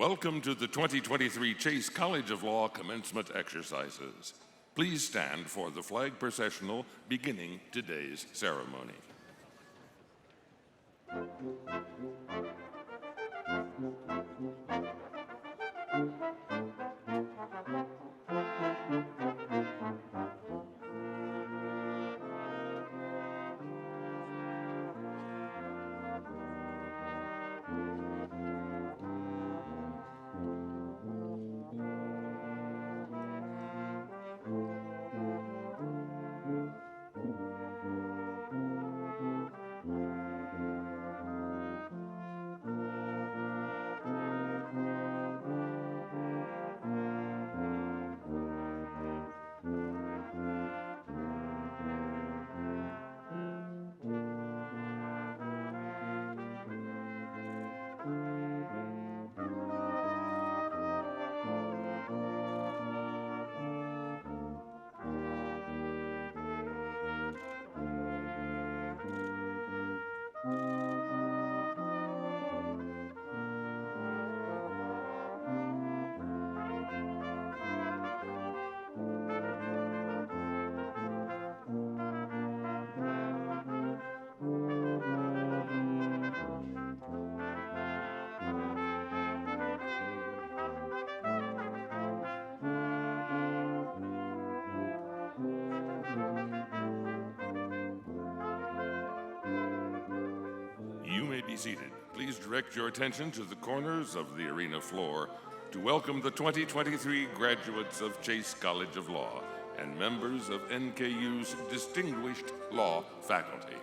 Welcome to the 2023 Chase College of Law commencement exercises. Please stand for the flag processional beginning today's ceremony. You may be seated. Please direct your attention to the corners of the arena floor to welcome the 2023 graduates of Chase College of Law and members of NKU's distinguished law faculty.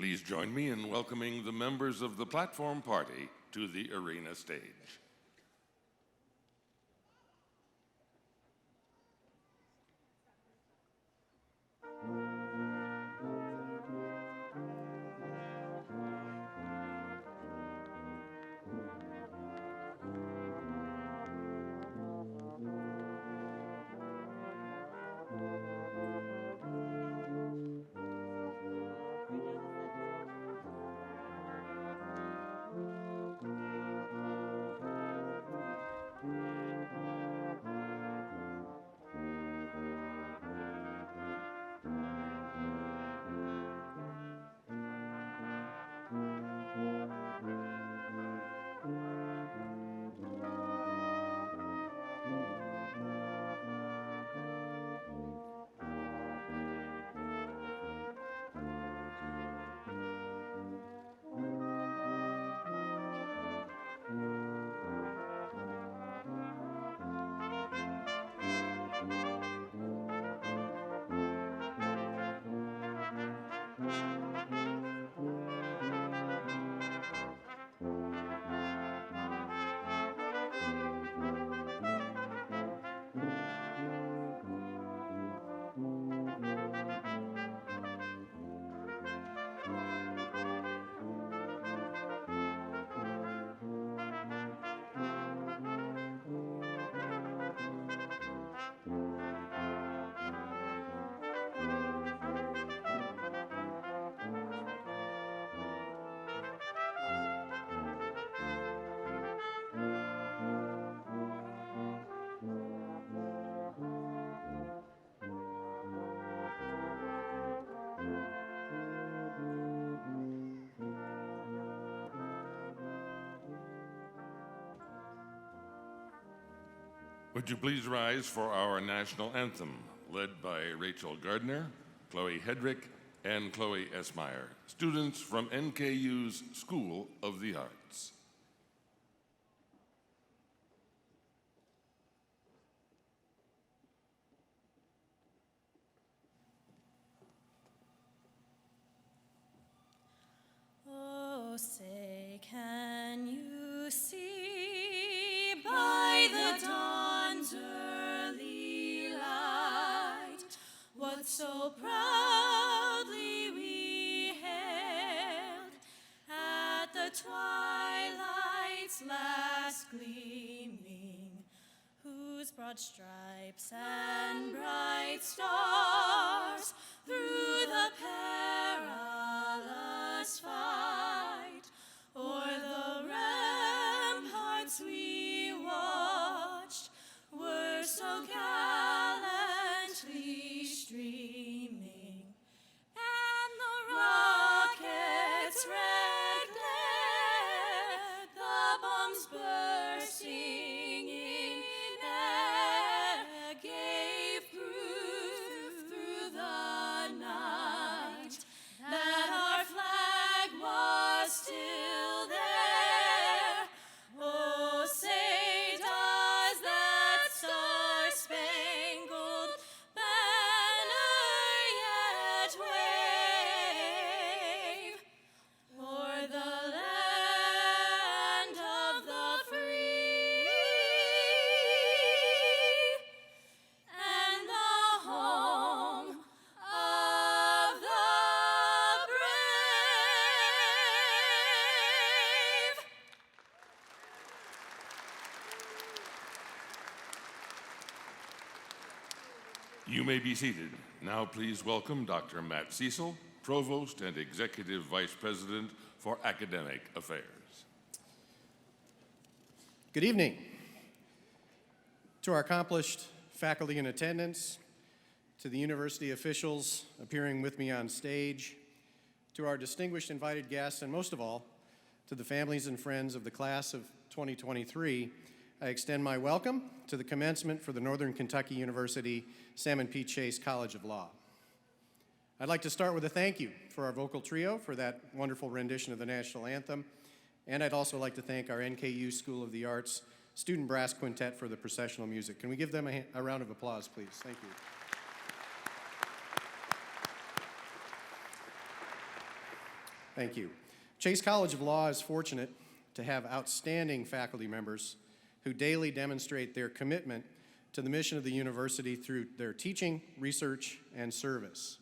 Please join me in welcoming the members of the platform party to the arena stage. Would you please rise for our national anthem, led by Rachel Gardner, Chloe Hedrick, and Chloe Esmeyer, students from NKU's School of the Arts. Oh, say, can you see by the dawn's early light what so proudly we hailed at the twilight's last gleaming, whose broad stripes and bright stars through the perilous fight o'er the ramparts we watched were so gallantly streaming, and the rockets' red glare, the bombs bursting in air, gave proof through the night that our flag was still there. Oh, say does that star-spangled banner yet wave o'er the land of the free and the home of the brave? You may be seated. Now please welcome Dr. Matt Cecil, Provost and Executive Vice President for Academic Affairs. Good evening. To our accomplished faculty in attendance, to the university officials appearing with me on stage, to our distinguished invited guests, and most of all, to the families and friends of the class of 2023, I extend my welcome to the commencement for the Northern Kentucky University Salmon P. Chase College of Law. I'd like to start with a thank you for our vocal trio for that wonderful rendition of the national anthem, and I'd also like to thank our NKU School of the Arts Student Brass Quintet for the processional music. Can we give them a round of applause, please? Thank you. Thank you. Chase College of Law is fortunate to have outstanding faculty members who daily demonstrate their commitment to the mission of the university through their teaching, research, and service.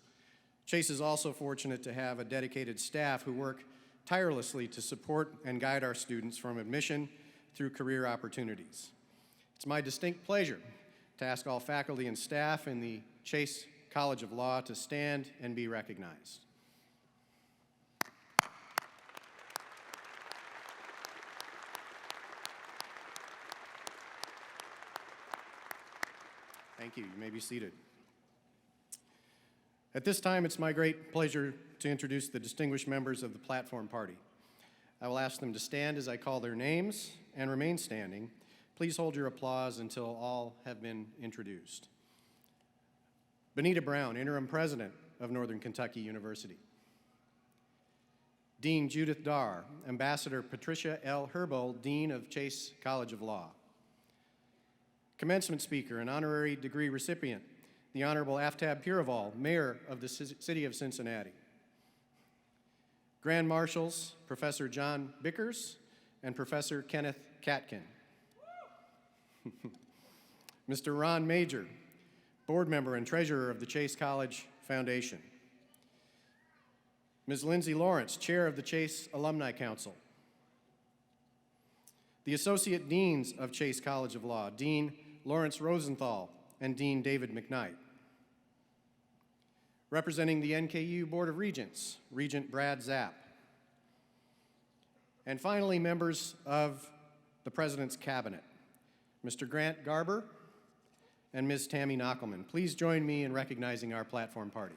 Chase is also fortunate to have a dedicated staff who work tirelessly to support and guide our students from admission through career opportunities. It's my distinct pleasure to ask all faculty and staff in the Chase College of Law to stand and be recognized. Thank you. You may be seated. At this time, it's my great pleasure to introduce the distinguished members of the platform party. I will ask them to stand as I call their names and remain standing. Please hold your applause until all have been introduced. Benita Brown, Interim President of Northern Kentucky University. Dean Judith Darr, Ambassador Patricia L. Herbold, Dean of Chase College of Law. Commencement speaker and honorary degree recipient, the Honorable Aftab Piraval, Mayor of the City of Cincinnati. Grand Marshals, Professor John Bickers and Professor Kenneth Katkin. Mr. Ron Major, board member and treasurer of the Chase College Foundation. Ms. Lindsay Lawrence, chair of the Chase Alumni Council. The Associate Deans of Chase College of Law, Dean Lawrence Rosenthal and Dean David McKnight. Representing the NKU Board of Regents, Regent Brad Zapp. And finally, members of the President's Cabinet, Mr. Grant Garber and Ms. Tammy Knockelman. Please join me in recognizing our platform party.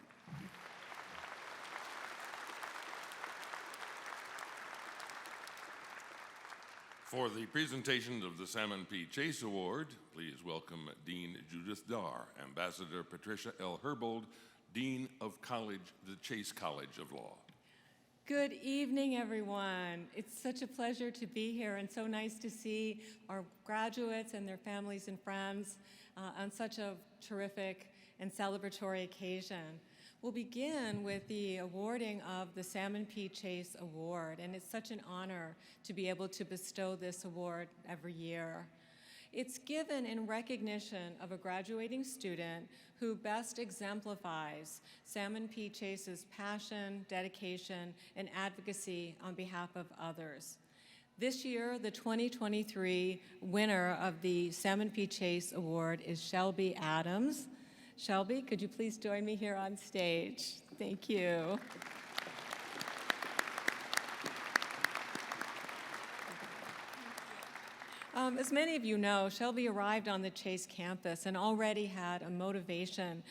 For the presentation of the Salmon P. Chase Award, please welcome Dean Judith Darr, Ambassador Patricia L. Herbold, Dean of the Chase College of Law. Good evening, everyone. It's such a pleasure to be here and so nice to see our graduates and their families and friends on such a terrific and celebratory occasion. We'll begin with the awarding of the Salmon P. Chase Award, and it's such an honor to be able to bestow this award every year. It's given in recognition of a graduating student who best exemplifies Salmon P. Chase's passion, dedication, and advocacy on behalf of others. This year, the 2023 winner of the Salmon P. Chase Award is Shelby Adams. Shelby, could you please join me here on stage? Thank you. As many of you know, Shelby arrived on the Chase campus and already had a motivation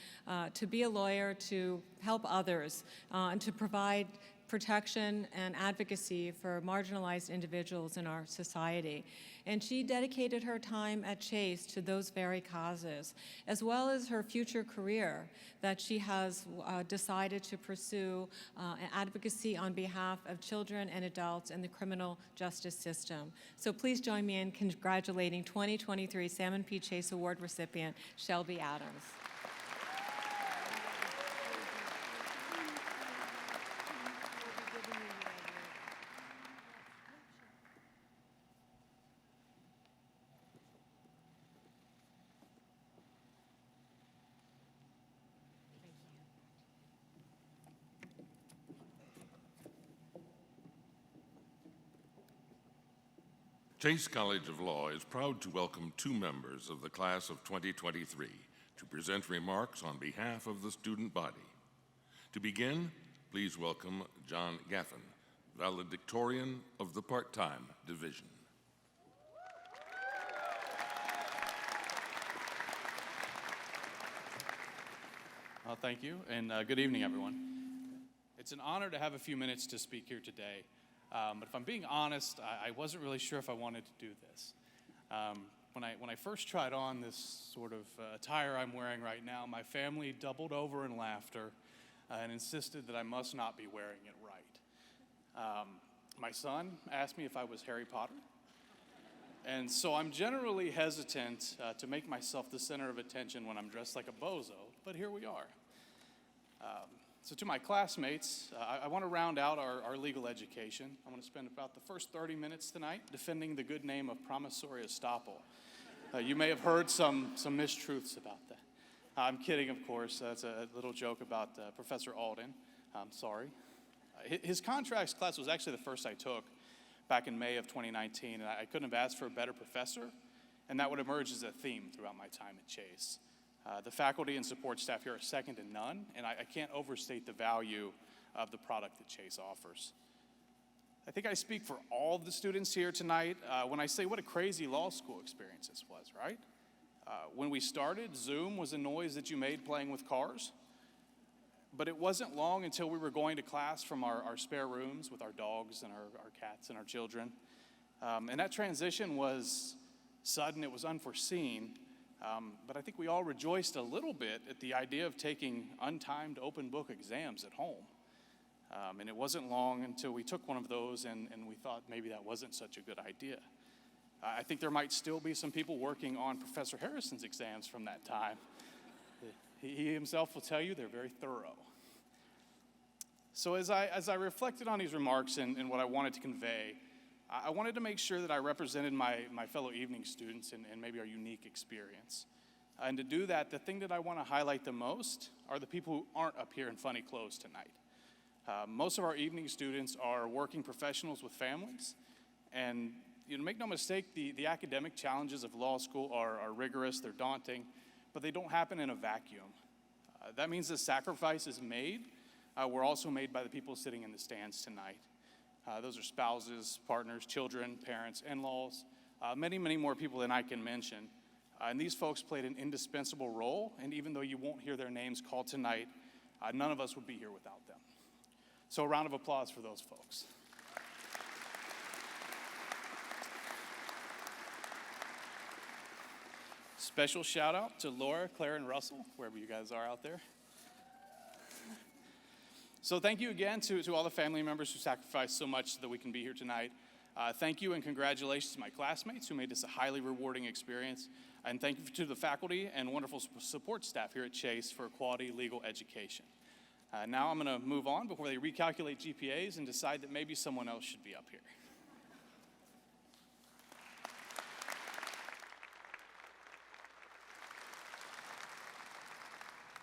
to be a lawyer, to help others, and to provide protection and advocacy for marginalized individuals in our society. And she dedicated her time at Chase to those very causes, as well as her future career that she has decided to pursue advocacy on behalf of children and adults in the criminal justice system. So please join me in congratulating 2023 Salmon P. Chase Award recipient, Shelby Adams. Chase College of Law is proud to welcome two members of the class of 2023 to present remarks on behalf of the student body. To begin, please welcome John Gaffin, valedictorian of the part-time division. Thank you, and good evening, everyone. It's an honor to have a few minutes to speak here today. But if I'm being honest, I wasn't really sure if I wanted to do this. When I first tried on this sort of attire I'm wearing right now, my family doubled over in laughter and insisted that I must not be wearing it right. My son asked me if I was Harry Potter. And so I'm generally hesitant to make myself the center of attention when I'm dressed like a bozo, but here we are. So to my classmates, I want to round out our legal education. I want to spend about the first 30 minutes tonight defending the good name of promissory estoppel. You may have heard some mistruths about that. I'm kidding, of course. That's a little joke about Professor Alden. I'm sorry. His contracts class was actually the first I took back in May of 2019, and I couldn't have asked for a better professor, and that would emerge as a theme throughout my time at Chase. The faculty and support staff here are second to none, and I can't overstate the value of the product that Chase offers. I think I speak for all of the students here tonight when I say what a crazy law school experience this was, right? When we started, Zoom was a noise that you made playing with cars, but it wasn't long until we were going to class from our spare rooms with our dogs and our cats and our children. And that transition was sudden, it was unforeseen. But I think we all rejoiced a little bit at the idea of taking untimed open book exams at home. And it wasn't long until we took one of those and we thought maybe that wasn't such a good idea. I think there might still be some people working on Professor Harrison's exams from that time. He himself will tell you they're very thorough. So as I reflected on these remarks and what I wanted to convey, I wanted to make sure that I represented my fellow evening students and maybe our unique experience. And to do that, the thing that I want to highlight the most are the people who aren't up here in funny clothes tonight. Most of our evening students are working professionals with families. And make no mistake, the academic challenges of law school are rigorous, they're daunting, but they don't happen in a vacuum. That means the sacrifices made were also made by the people sitting in the stands tonight. Those are spouses, partners, children, parents, in-laws, many, many more people than I can mention. And these folks played an indispensable role, and even though you won't hear their names called tonight, none of us would be here without them. So a round of applause for those folks. Special shout out to Laura, Claire, and Russell, wherever you guys are out there. So thank you again to all the family members who sacrificed so much so that we can be here tonight. Thank you and congratulations to my classmates who made this a highly rewarding experience. And thank you to the faculty and wonderful support staff here at Chase for a quality legal education. Now I'm going to move on before they recalculate GPAs and decide that maybe someone else should be up here.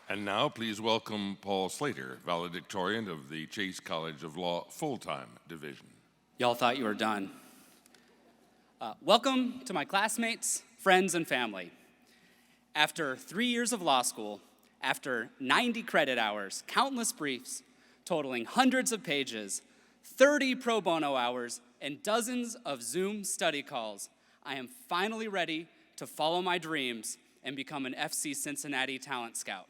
And now, please welcome Paul Slater, valedictorian of the Chase College of Law Full-Time Division. Y'all thought you were done. Welcome to my classmates, friends, and family. After 3 years of law school, after 90 credit hours, countless briefs, totaling hundreds of pages, 30 pro bono hours, and dozens of Zoom study calls, I am finally ready to follow my dreams and become an FC Cincinnati talent scout.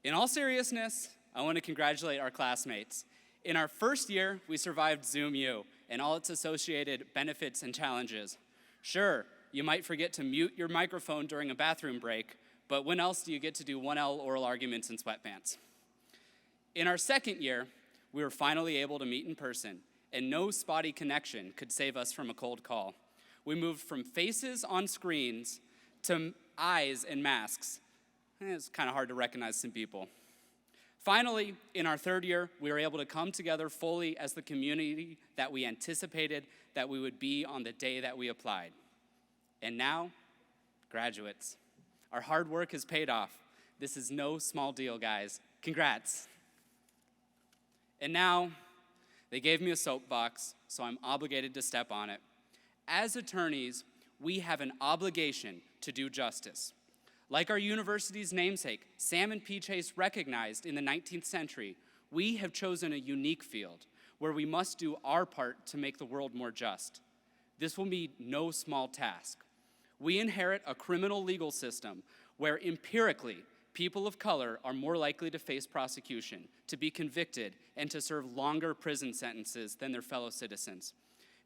In all seriousness, I want to congratulate our classmates. In our first year, we survived Zoom U and all its associated benefits and challenges. Sure, you might forget to mute your microphone during a bathroom break, but when else do you get to do 1L oral arguments in sweatpants? In our second year, we were finally able to meet in person, and no spotty connection could save us from a cold call. We moved from faces on screens to eyes in masks. It's kind of hard to recognize some people. Finally, in our third year, we were able to come together fully as the community that we anticipated that we would be on the day that we applied. And now, graduates. Our hard work has paid off. This is no small deal, guys. Congrats. And now, they gave me a soapbox, so I'm obligated to step on it. As attorneys, we have an obligation to do justice. Like our university's namesake, Salmon P. Chase recognized in the 19th century, we have chosen a unique field where we must do our part to make the world more just. This will be no small task. We inherit a criminal legal system where empirically, people of color are more likely to face prosecution, to be convicted, and to serve longer prison sentences than their fellow citizens.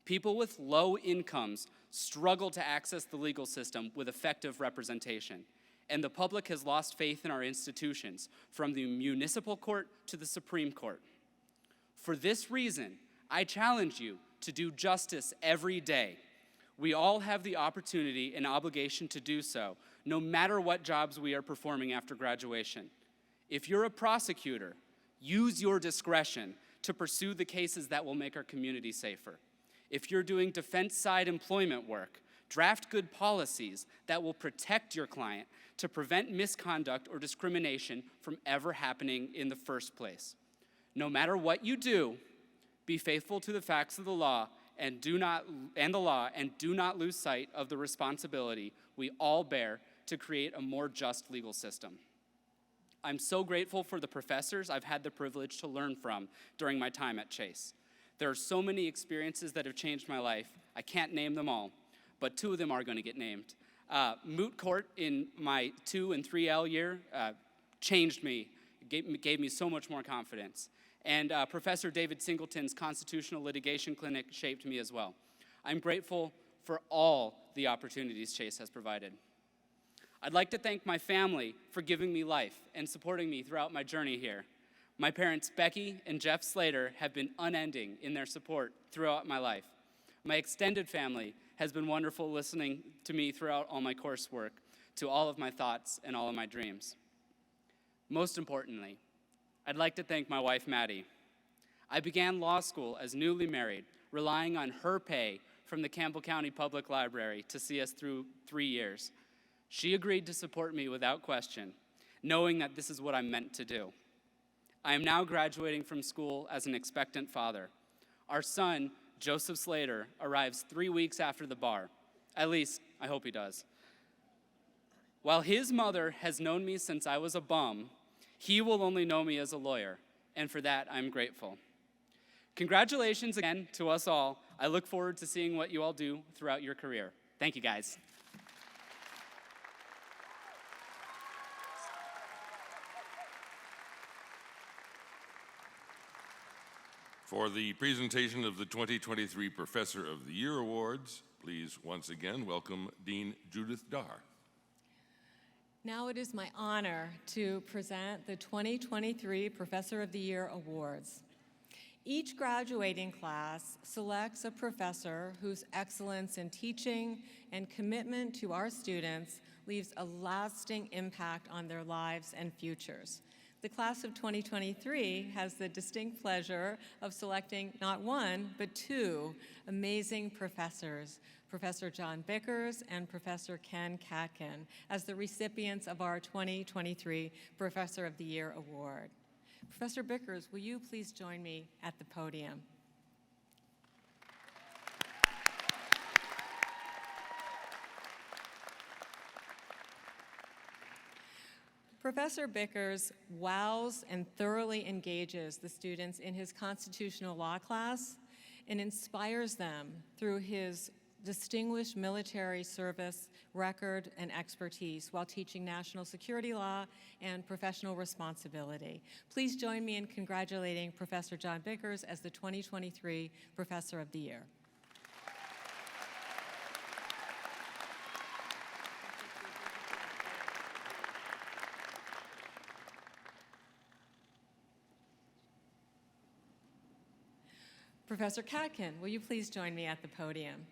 People with low incomes struggle to access the legal system with effective representation. And the public has lost faith in our institutions, from the municipal court to the Supreme Court. For this reason, I challenge you to do justice every day. We all have the opportunity and obligation to do so, no matter what jobs we are performing after graduation. If you're a prosecutor, use your discretion to pursue the cases that will make our community safer. If you're doing defense side employment work, draft good policies that will protect your client to prevent misconduct or discrimination from ever happening in the first place. No matter what you do, be faithful to the facts of the law and do not lose sight of the responsibility we all bear to create a more just legal system. I'm so grateful for the professors I've had the privilege to learn from during my time at Chase. There are so many experiences that have changed my life. I can't name them all, but two of them are going to get named. Moot court in my 2 and 3L year changed me, gave me so much more confidence. And Professor David Singleton's Constitutional Litigation Clinic shaped me as well. I'm grateful for all the opportunities Chase has provided. I'd like to thank my family for giving me life and supporting me throughout my journey here. My parents, Becky and Jeff Slater, have been unending in their support throughout my life. My extended family has been wonderful, listening to me throughout all my coursework, to all of my thoughts and all of my dreams. Most importantly, I'd like to thank my wife, Maddie. I began law school as newly married, relying on her pay from the Campbell County Public Library to see us through 3 years. She agreed to support me without question, knowing that this is what I'm meant to do. I am now graduating from school as an expectant father. Our son, Joseph Slater, arrives 3 weeks after the bar. At least, I hope he does. While his mother has known me since I was a bum, he will only know me as a lawyer, and for that, I'm grateful. Congratulations again to us all. I look forward to seeing what you all do throughout your career. Thank you, guys. For the presentation of the 2023 Professor of the Year Awards, please once again welcome Dean Judith Darr. Now it is my honor to present the 2023 Professor of the Year Awards. Each graduating class selects a professor whose excellence in teaching and commitment to our students leaves a lasting impact on their lives and futures. The class of 2023 has the distinct pleasure of selecting not one, but 2 amazing professors, Professor John Bickers and Professor Ken Katkin, as the recipients of our 2023 Professor of the Year Award. Professor Bickers, will you please join me at the podium? Professor Bickers wows and thoroughly engages the students in his constitutional law class and inspires them through his distinguished military service record and expertise while teaching national security law and professional responsibility. Please join me in congratulating Professor John Bickers as the 2023 Professor of the Year. Professor Katkin, will you please join me at the podium?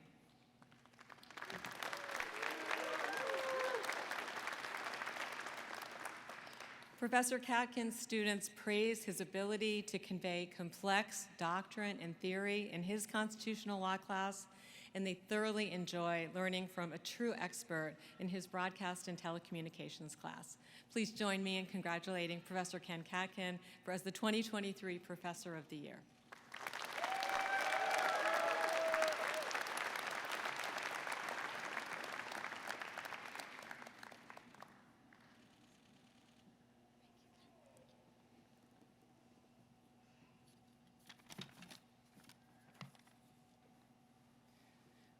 Professor Katkin's students praise his ability to convey complex doctrine and theory in his constitutional law class, and they thoroughly enjoy learning from a true expert in his broadcast and telecommunications class. Please join me in congratulating Professor Ken Katkin as the 2023 Professor of the Year.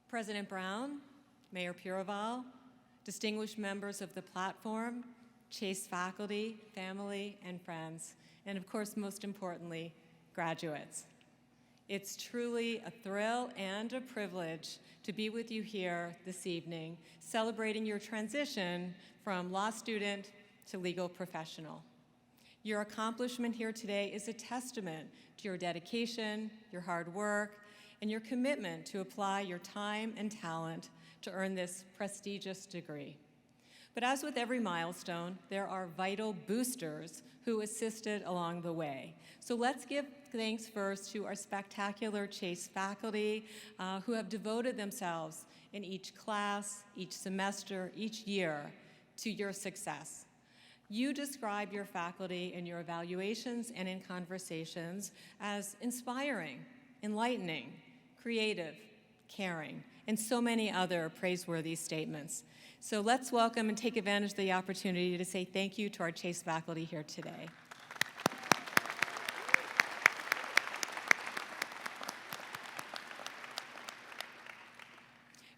President Brown, Mayor Piraval, distinguished members of the platform, Chase faculty, family, and friends, and of course, most importantly, graduates. It's truly a thrill and a privilege to be with you here this evening, celebrating your transition from law student to legal professional. Your accomplishment here today is a testament to your dedication, your hard work, and your commitment to apply your time and talent to earn this prestigious degree. But as with every milestone, there are vital boosters who assisted along the way. So let's give thanks first to our spectacular Chase faculty who have devoted themselves in each class, each semester, each year to your success. You describe your faculty in your evaluations and in conversations as inspiring, enlightening, creative, caring, and so many other praiseworthy statements. So let's welcome and take advantage of the opportunity to say thank you to our Chase faculty here today.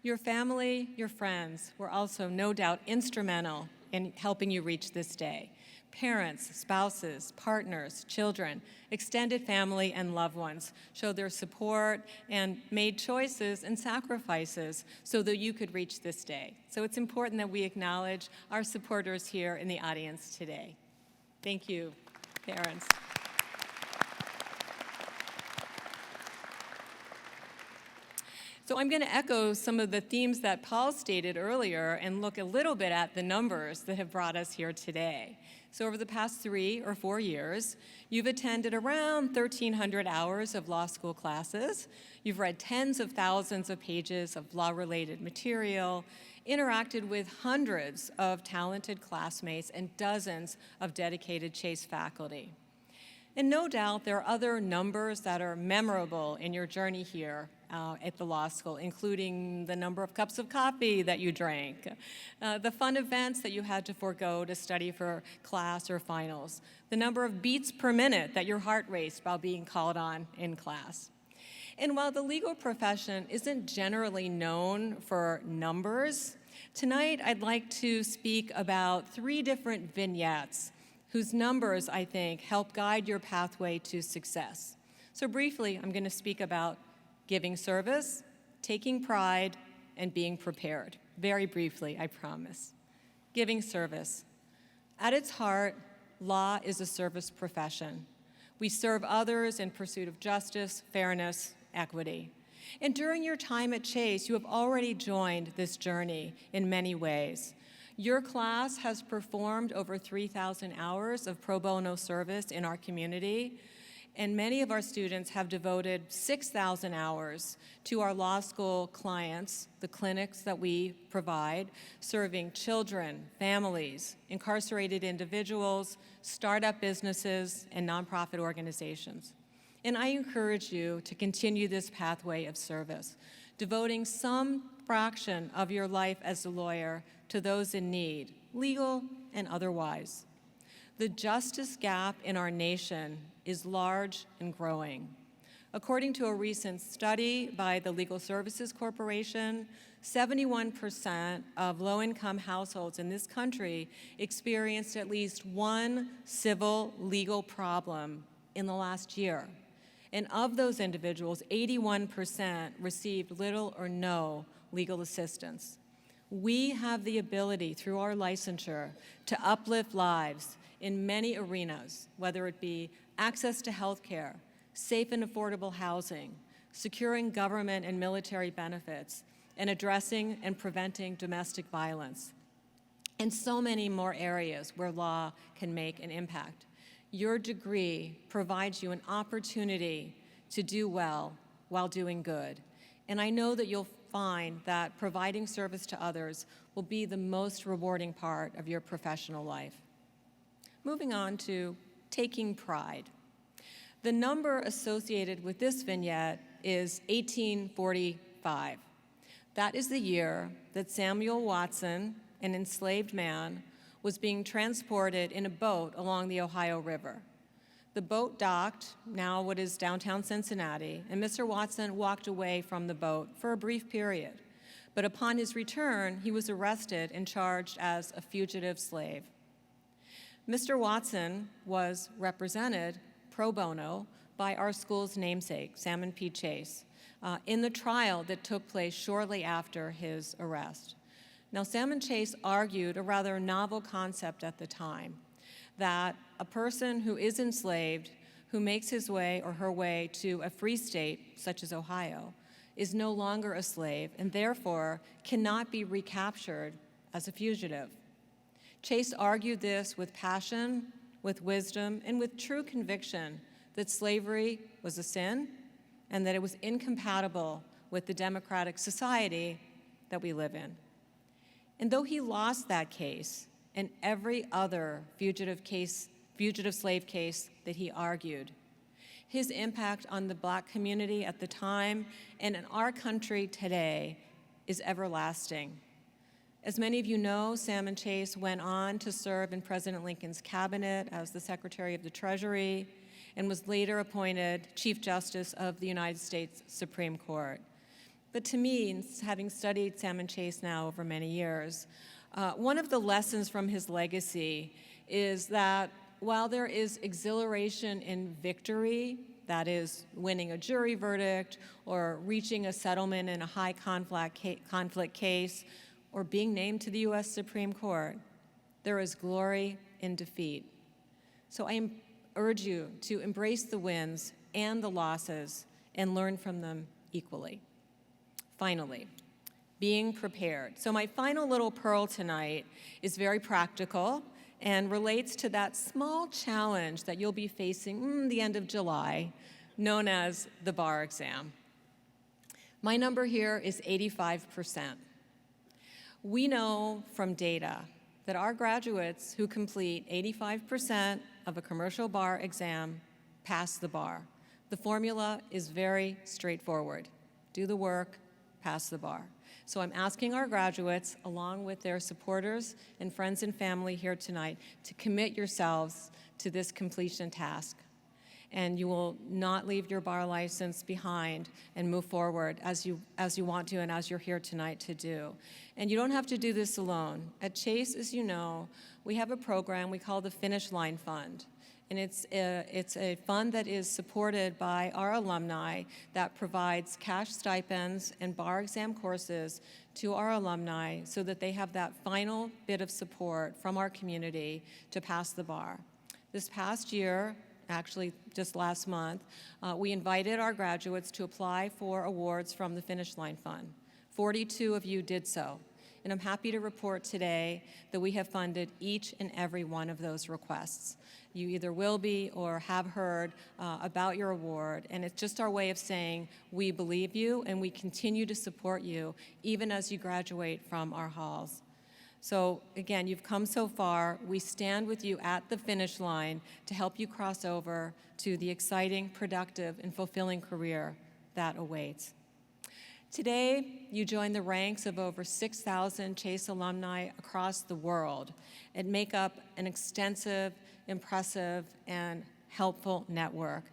Your family, your friends were also no doubt instrumental in helping you reach this day. Parents, spouses, partners, children, extended family, and loved ones showed their support and made choices and sacrifices so that you could reach this day. So it's important that we acknowledge our supporters here in the audience today. Thank you, parents. So I'm going to echo some of the themes that Paul stated earlier and look a little bit at the numbers that have brought us here today. So over the past 3 or 4 years, you've attended around 1,300 hours of law school classes. You've read tens of thousands of pages of law-related material, interacted with hundreds of talented classmates and dozens of dedicated Chase faculty. And no doubt there are other numbers that are memorable in your journey here at the law school, including the number of cups of coffee that you drank, the fun events that you had to forego to study for class or finals, the number of beats per minute that your heart raced while being called on in class. And while the legal profession isn't generally known for numbers, tonight I'd like to speak about 3 different vignettes whose numbers, I think, help guide your pathway to success. So briefly, I'm going to speak about giving service, taking pride, and being prepared. Very briefly, I promise. Giving service. At its heart, law is a service profession. We serve others in pursuit of justice, fairness, equity. And during your time at Chase, you have already joined this journey in many ways. Your class has performed over 3,000 hours of pro bono service in our community, and many of our students have devoted 6,000 hours to our law school clients, the clinics that we provide, serving children, families, incarcerated individuals, startup businesses, and nonprofit organizations. And I encourage you to continue this pathway of service, devoting some fraction of your life as a lawyer to those in need, legal and otherwise. The justice gap in our nation is large and growing. According to a recent study by the Legal Services Corporation, 71% of low-income households in this country experienced at least one civil legal problem in the last year. And of those individuals, 81% received little or no legal assistance. We have the ability, through our licensure, to uplift lives in many arenas, whether it be access to health care, safe and affordable housing, securing government and military benefits, and addressing and preventing domestic violence, and so many more areas where law can make an impact. Your degree provides you an opportunity to do well while doing good. And I know that you'll find that providing service to others will be the most rewarding part of your professional life. Moving on to taking pride. The number associated with this vignette is 1845. That is the year that Samuel Watson, an enslaved man, was being transported in a boat along the Ohio River. The boat docked, now what is downtown Cincinnati, and Mr. Watson walked away from the boat for a brief period. But upon his return, he was arrested and charged as a fugitive slave. Mr. Watson was represented pro bono by our school's namesake, Salmon P. Chase, in the trial that took place shortly after his arrest. Now, Salmon Chase argued a rather novel concept at the time, that a person who is enslaved, who makes his way or her way to a free state, such as Ohio, is no longer a slave and therefore cannot be recaptured as a fugitive. Chase argued this with passion, with wisdom, and with true conviction that slavery was a sin and that it was incompatible with the democratic society that we live in. And though he lost that case and every other fugitive slave case that he argued, his impact on the Black community at the time and in our country today is everlasting. As many of you know, Salmon Chase went on to serve in President Lincoln's cabinet as the Secretary of the Treasury and was later appointed Chief Justice of the United States Supreme Court. But to me, having studied Salmon Chase now over many years, one of the lessons from his legacy is that while there is exhilaration in victory, that is winning a jury verdict or reaching a settlement in a high conflict case or being named to the U.S. Supreme Court, there is glory in defeat. So I urge you to embrace the wins and the losses and learn from them equally. Finally, being prepared. So my final little pearl tonight is very practical and relates to that small challenge that you'll be facing the end of July, known as the bar exam. My number here is 85%. We know from data that our graduates who complete 85% of a commercial bar exam pass the bar. The formula is very straightforward. Do the work, pass the bar. So I'm asking our graduates, along with their supporters and friends and family here tonight, to commit yourselves to this completion task. And you will not leave your bar license behind and move forward as you want to and as you're here tonight to do. And you don't have to do this alone. At Chase, as you know, we have a program we call the Finish Line Fund. And it's a fund that is supported by our alumni that provides cash stipends and bar exam courses to our alumni so that they have that final bit of support from our community to pass the bar. This past year, actually just last month, we invited our graduates to apply for awards from the Finish Line Fund. 42 of you did so. And I'm happy to report today that we have funded each and every one of those requests. You either will be or have heard about your award, and it's just our way of saying we believe you and we continue to support you even as you graduate from our halls. So again, you've come so far. We stand with you at the finish line to help you cross over to the exciting, productive, and fulfilling career that awaits. Today, you join the ranks of over 6,000 Chase alumni across the world and make up an extensive, impressive, and helpful network.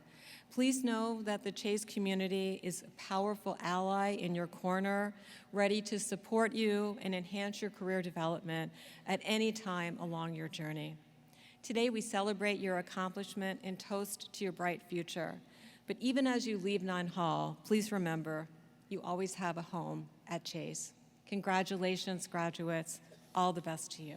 Please know that the Chase community is a powerful ally in your corner, ready to support you and enhance your career development at any time along your journey. Today, we celebrate your accomplishment and toast to your bright future. But even as you leave Nunn Hall, please remember, you always have a home at Chase. Congratulations, graduates. All the best to you.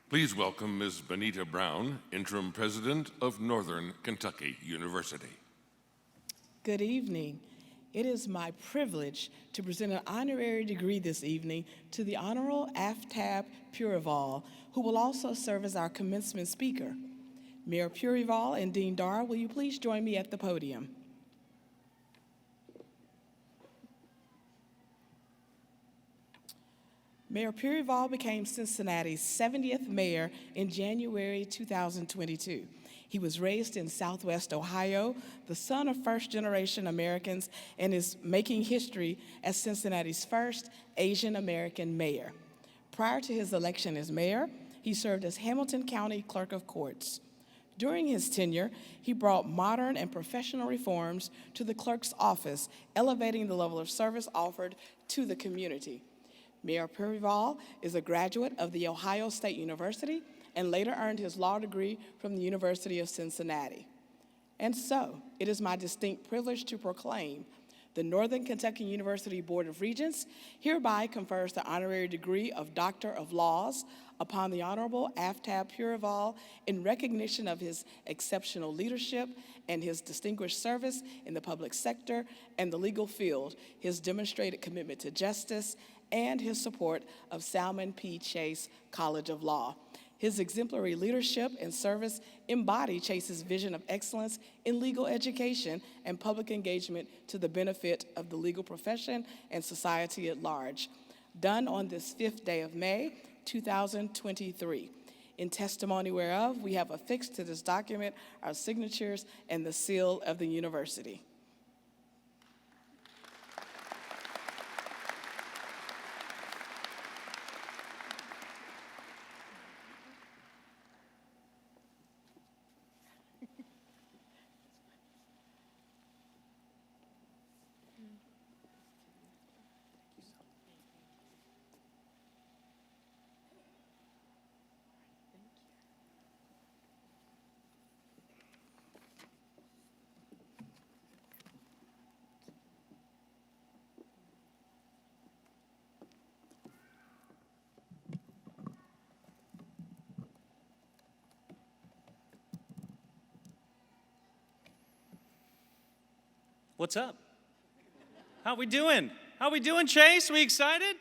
Please welcome Ms. Benita Brown, Interim President of Northern Kentucky University. Good evening. It is my privilege to present an honorary degree this evening to the Honorable Aftab Purival, who will also serve as our commencement speaker. Mayor Purival and Dean Dar, will you please join me at the podium? Mayor Purival became Cincinnati's 70th mayor in January 2022. He was raised in Southwest Ohio, the son of first-generation Americans, and is making history as Cincinnati's first Asian American mayor. Prior to his election as mayor, he served as Hamilton County Clerk of Courts. During his tenure, he brought modern and professional reforms to the clerk's office, elevating the level of service offered to the community. Mayor Purival is a graduate of The Ohio State University and later earned his law degree from the University of Cincinnati. And so, it is my distinct privilege to proclaim The Northern Kentucky University Board of Regents hereby confers the honorary degree of Doctor of Laws upon the Honorable Aftab Purival in recognition of his exceptional leadership and his distinguished service in the public sector and the legal field, his demonstrated commitment to justice, and his support of Salmon P. Chase College of Law. His exemplary leadership and service embody Chase's vision of excellence in legal education and public engagement to the benefit of the legal profession and society at large. Done on this 5th day of May, 2023. In testimony whereof, we have affixed to this document our signatures and the seal of the university. What's up? How we doing? How we doing, Chase? We excited?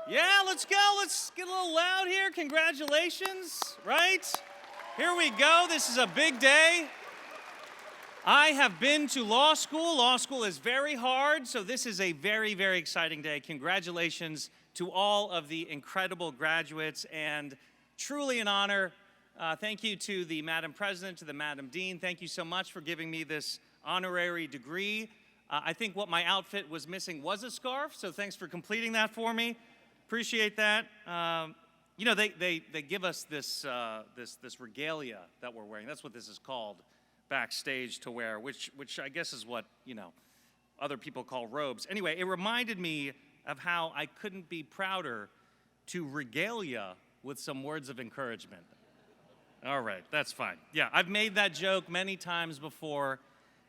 Yeah, let's go. Let's get a little loud here. Congratulations, right? Here we go. This is a big day. I have been to law school. Law school is very hard, so this is a very, very exciting day. Congratulations to all of the incredible graduates, and truly an honor. Thank you to the Madam President, to the Madam Dean. Thank you so much for giving me this honorary degree. I think what my outfit was missing was a scarf, so thanks for completing that for me. Appreciate that. You know, they give us this regalia that we're wearing. That's what this is called, backstage to wear, which I guess is what, you know, other people call robes. Anyway, it reminded me of how I couldn't be prouder to regale ya with some words of encouragement. All right, that's fine. Yeah, I've made that joke many times before.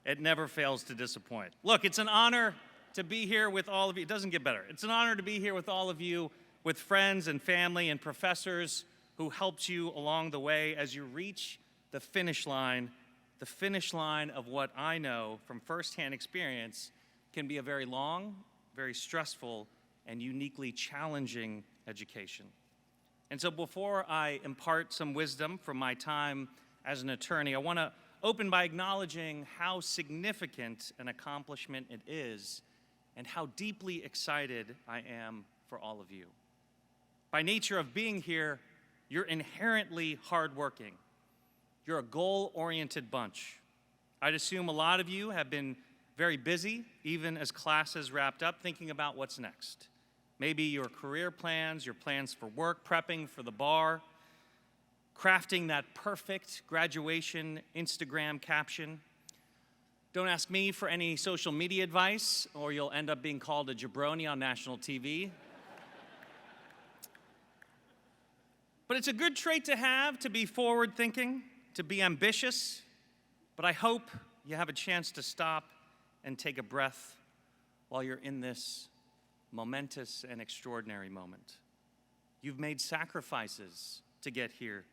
It never fails to disappoint. Look, it's an honor to be here with all of you. It doesn't get better. It's an honor to be here with all of you, with friends and family and professors who helped you along the way as you reach the finish line of what I know from firsthand experience can be a very long, very stressful, and uniquely challenging education. And so before I impart some wisdom from my time as an attorney, I want to open by acknowledging how significant an accomplishment it is and how deeply excited I am for all of you. By nature of being here, you're inherently hardworking. You're a goal-oriented bunch. I'd assume a lot of you have been very busy, even as classes wrapped up, thinking about what's next. Maybe your career plans, your plans for work, prepping for the bar, crafting that perfect graduation Instagram caption. Don't ask me for any social media advice, or you'll end up being called a jabroni on national TV. But it's a good trait to have, to be forward-thinking, to be ambitious. But I hope you have a chance to stop and take a breath while you're in this momentous and extraordinary moment. You've made sacrifices to get here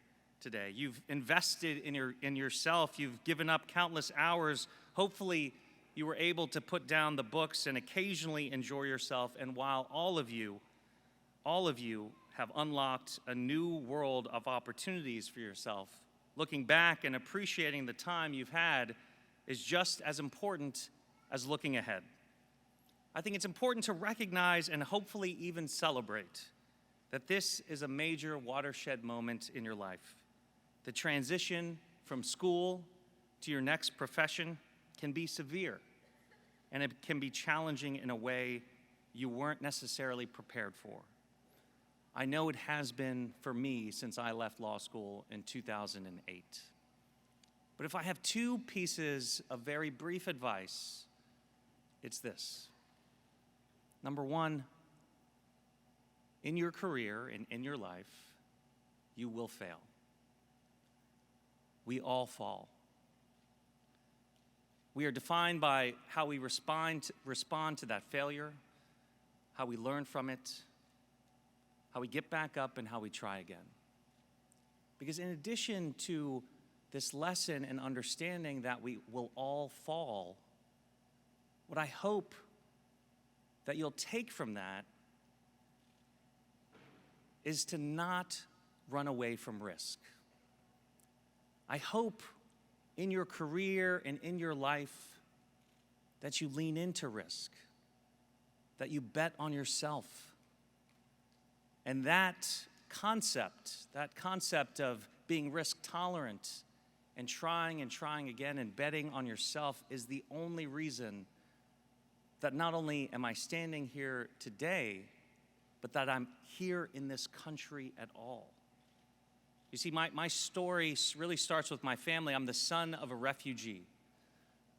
today. You've invested in yourself. You've given up countless hours. Hopefully, you were able to put down the books and occasionally enjoy yourself. And while all of you have unlocked a new world of opportunities for yourself, looking back and appreciating the time you've had is just as important as looking ahead. I think it's important to recognize and hopefully even celebrate that this is a major watershed moment in your life. The transition from school to your next profession can be severe, and it can be challenging in a way you weren't necessarily prepared for. I know it has been for me since I left law school in 2008. But if I have two pieces of very brief advice, it's this. Number one, in your career and in your life, you will fail. We all fall. We are defined by how we respond to that failure, how we learn from it, how we get back up, and how we try again. Because in addition to this lesson and understanding that we will all fall, what I hope that you'll take from that is to not run away from risk. I hope in your career and in your life that you lean into risk, that you bet on yourself. And that concept of being risk tolerant and trying again and betting on yourself is the only reason that not only am I standing here today, but that I'm here in this country at all. You see, my story really starts with my family. I'm the son of a refugee.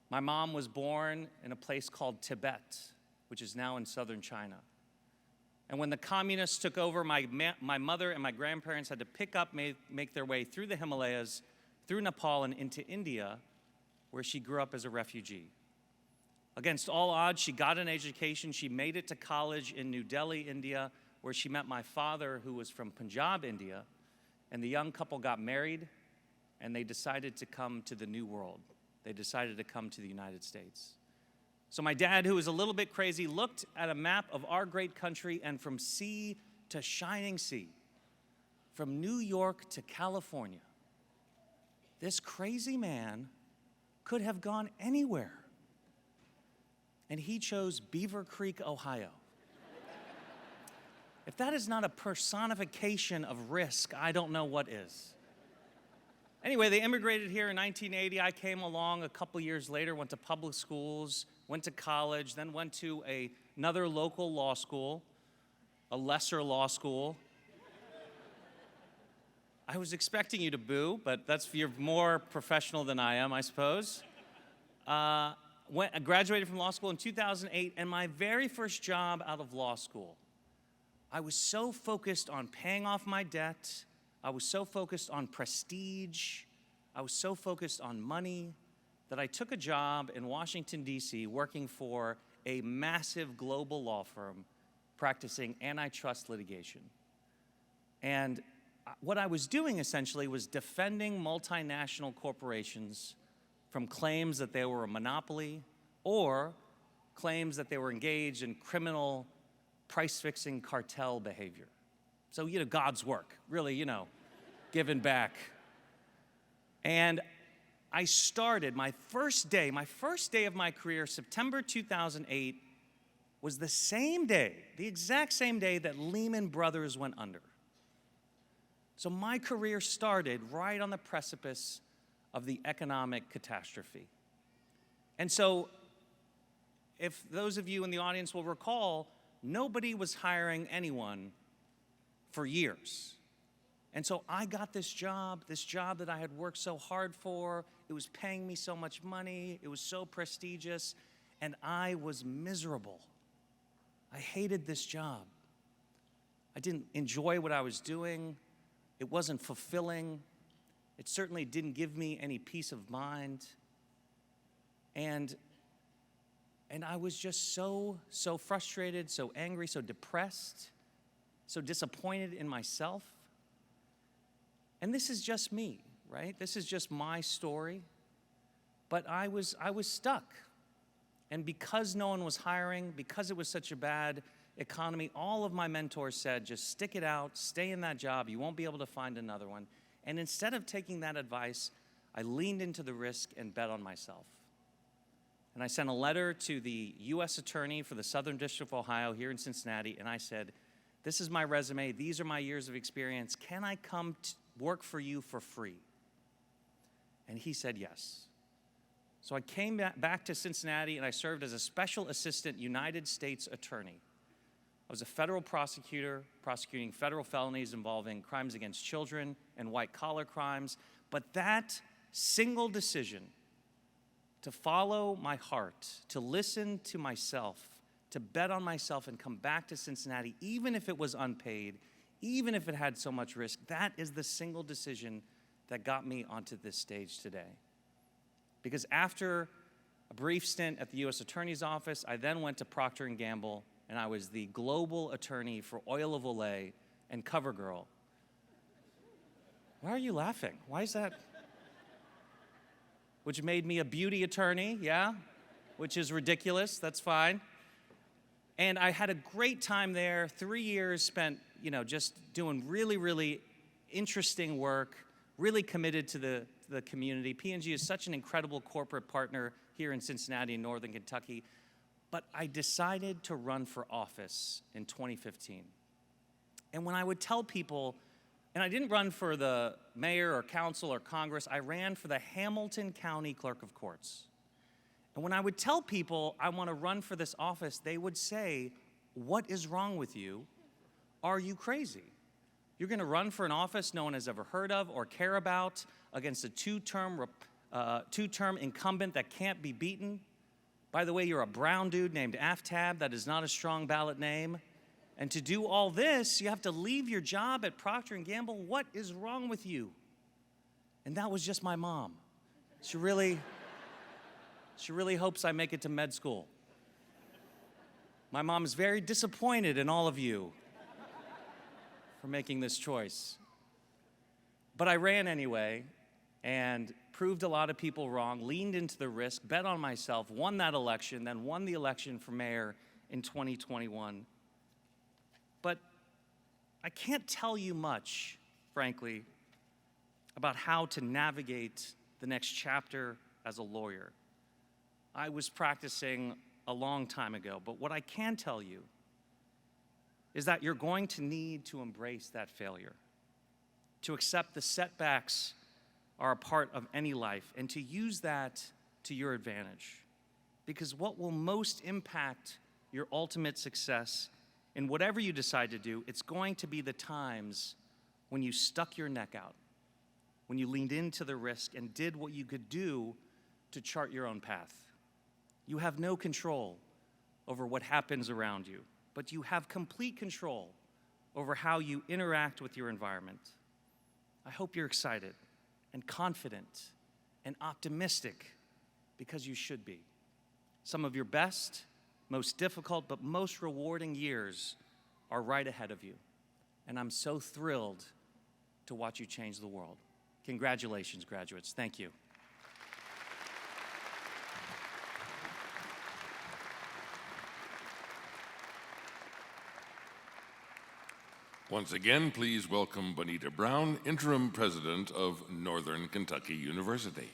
My mom was born in a place called Tibet, which is now in southern China. And when the communists took over, my mother and my grandparents had to make their way through the Himalayas, through Nepal, and into India, where she grew up as a refugee. Against all odds, she got an education. She made it to college in New Delhi, India, where she met my father, who was from Punjab, India. And the young couple got married, and they decided to come to the New World. They decided to come to the United States. So my dad, who was a little bit crazy, looked at a map of our great country, and from sea to shining sea, from New York to California, this crazy man could have gone anywhere. And he chose Beaver Creek, Ohio. If that is not a personification of risk, I don't know what is. Anyway, they immigrated here in 1980. I came along a couple years later, went to public schools, went to college, then went to another local law school, a lesser law school. I was expecting you to boo, but you're more professional than I am, I suppose. I graduated from law school in 2008, and my very first job out of law school, I was so focused on paying off my debt. I was so focused on prestige. I was so focused on money that I took a job in Washington, D.C., working for a massive global law firm practicing antitrust litigation. And what I was doing essentially was defending multinational corporations from claims that they were a monopoly or claims that they were engaged in criminal price-fixing cartel behavior. So, God's work, really, giving back. And I started my first day of my career, September 2008, was the exact same day that Lehman Brothers went under. So my career started right on the precipice of the economic catastrophe. And so, if those of you in the audience will recall, nobody was hiring anyone for years. And so I got this job that I had worked so hard for. It was paying me so much money. It was so prestigious. And I was miserable. I hated this job. I didn't enjoy what I was doing. It wasn't fulfilling. It certainly didn't give me any peace of mind. And I was just so frustrated, so angry, so depressed, so disappointed in myself. And this is just me, right? This is just my story. But I was stuck. And because no one was hiring, because it was such a bad economy, all of my mentors said, just stick it out, stay in that job, you won't be able to find another one. And instead of taking that advice, I leaned into the risk and bet on myself. And I sent a letter to the U.S. Attorney for the Southern District of Ohio here in Cincinnati, and I said, this is my resume, these are my years of experience, can I come work for you for free? And he said yes. So I came back to Cincinnati, and I served as a Special Assistant United States Attorney. I was a federal prosecutor, prosecuting federal felonies involving crimes against children and white-collar crimes. But that single decision to follow my heart, to listen to myself, to bet on myself and come back to Cincinnati, even if it was unpaid, even if it had so much risk, that is the single decision that got me onto this stage today. Because after a brief stint at the U.S. Attorney's Office. I then went to Procter & Gamble, and I was the global attorney for Oil of Olay and CoverGirl. Why are you laughing? Why is that? Which made me a beauty attorney, yeah? Which is ridiculous, that's fine. And I had a great time there, 3 years spent, just doing really, really interesting work, really committed to the community. P&G is such an incredible corporate partner here in Cincinnati and Northern Kentucky. But I decided to run for office in 2015. And when I would tell people, and I didn't run for the mayor or council or Congress, I ran for the Hamilton County Clerk of Courts. And when I would tell people I want to run for this office, they would say, "What is wrong with you? Are you crazy? You're going to run for an office no one has ever heard of or care about against a two-term incumbent that can't be beaten? By the way, you're a brown dude named Aftab. That is not a strong ballot name. And to do all this, you have to leave your job at Procter & Gamble. What is wrong with you?" And that was just my mom. She really hopes I make it to med school. My mom is very disappointed in all of you for making this choice. But I ran anyway and proved a lot of people wrong, leaned into the risk, bet on myself, won that election, then won the election for mayor in 2021. But I can't tell you much, frankly, about how to navigate the next chapter as a lawyer. I was practicing a long time ago, but what I can tell you is that you're going to need to embrace that failure, to accept the setbacks are a part of any life, and to use that to your advantage. Because what will most impact your ultimate success in whatever you decide to do, it's going to be the times when you stuck your neck out, when you leaned into the risk and did what you could do to chart your own path. You have no control over what happens around you, but you have complete control over how you interact with your environment. I hope you're excited and confident and optimistic, because you should be. Some of your best, most difficult, but most rewarding years are right ahead of you. And I'm so thrilled to watch you change the world. Congratulations, graduates. Thank you. Once again, please welcome Bonita Brown, Interim President of Northern Kentucky University.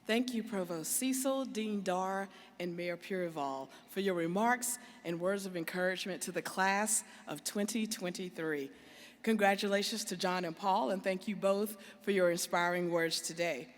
Thank you, Provost Cecil, Dean Darr, and Mayor Purival for your remarks and words of encouragement to the class of 2023. Congratulations to John and Paul, and thank you both for your inspiring words today.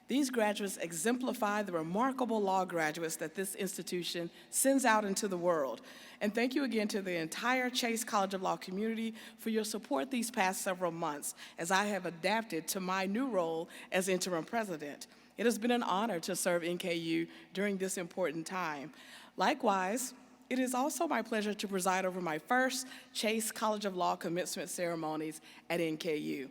These graduates exemplify the remarkable law graduates that this institution sends out into the world. And thank you again to the entire Chase College of Law community for your support these past several months as I have adapted to my new role as interim president. It has been an honor to serve NKU during this important time. Likewise, it is also my pleasure to preside over my first Chase College of Law commencement ceremonies at NKU.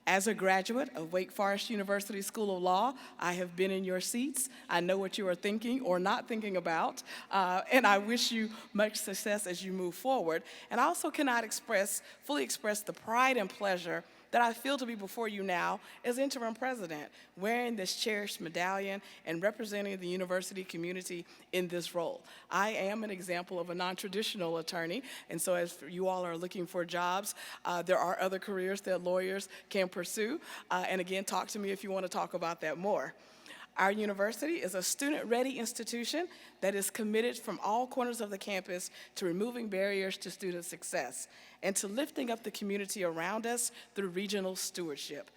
As a graduate of Wake Forest University School of Law, I have been in your seats. I know what you are thinking or not thinking about, and I wish you much success as you move forward. And I also cannot fully express the pride and pleasure that I feel to be before you now as interim president, wearing this cherished medallion and representing the university community in this role. I am an example of a non-traditional attorney, and so as you all are looking for jobs, there are other careers that lawyers can pursue, and again, talk to me if you want to talk about that more. Our university is a student-ready institution that is committed from all corners of the campus to removing barriers to student success and to lifting up the community around us through regional stewardship.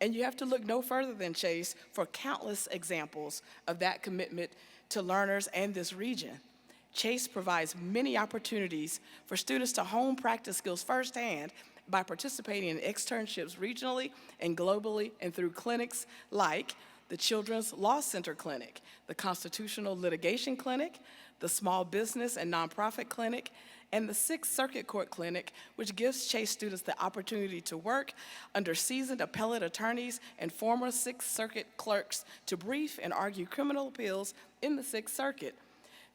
And you have to look no further than Chase for countless examples of that commitment to learners and this region. Chase provides many opportunities for students to hone practice skills firsthand by participating in externships regionally and globally and through clinics like the Children's Law Center Clinic, the Constitutional Litigation Clinic, the Small Business and Nonprofit Clinic, and the Sixth Circuit Court Clinic, which gives Chase students the opportunity to work under seasoned appellate attorneys and former Sixth Circuit clerks to brief and argue criminal appeals in the Sixth Circuit.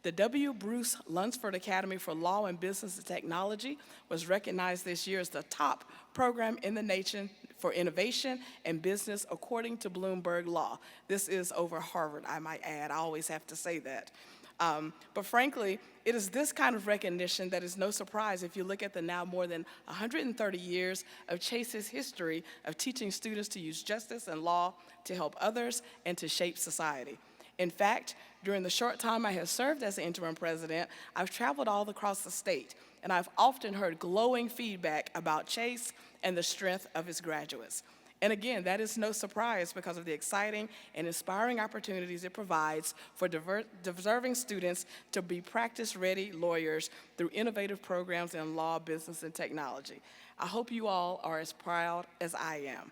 The W. Bruce Lunsford Academy for Law and Business and Technology was recognized this year as the top program in the nation for innovation and business according to Bloomberg Law. This is over Harvard, I might add. I always have to say that. But frankly, it is this kind of recognition that is no surprise if you look at the now more than 130 years of Chase's history of teaching students to use justice and law to help others and to shape society. In fact, during the short time I have served as the interim president, I've traveled all across the state, and I've often heard glowing feedback about Chase and the strength of its graduates. And again, that is no surprise because of the exciting and inspiring opportunities it provides for deserving students to be practice-ready lawyers through innovative programs in law, business, and technology. I hope you all are as proud as I am.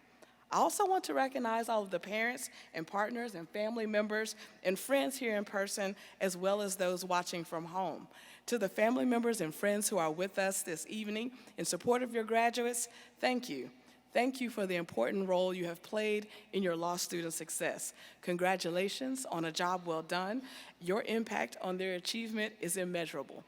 I also want to recognize all of the parents and partners and family members and friends here in person, as well as those watching from home. To the family members and friends who are with us this evening in support of your graduates, thank you. Thank you for the important role you have played in your law student success. Congratulations on a job well done. Your impact on their achievement is immeasurable.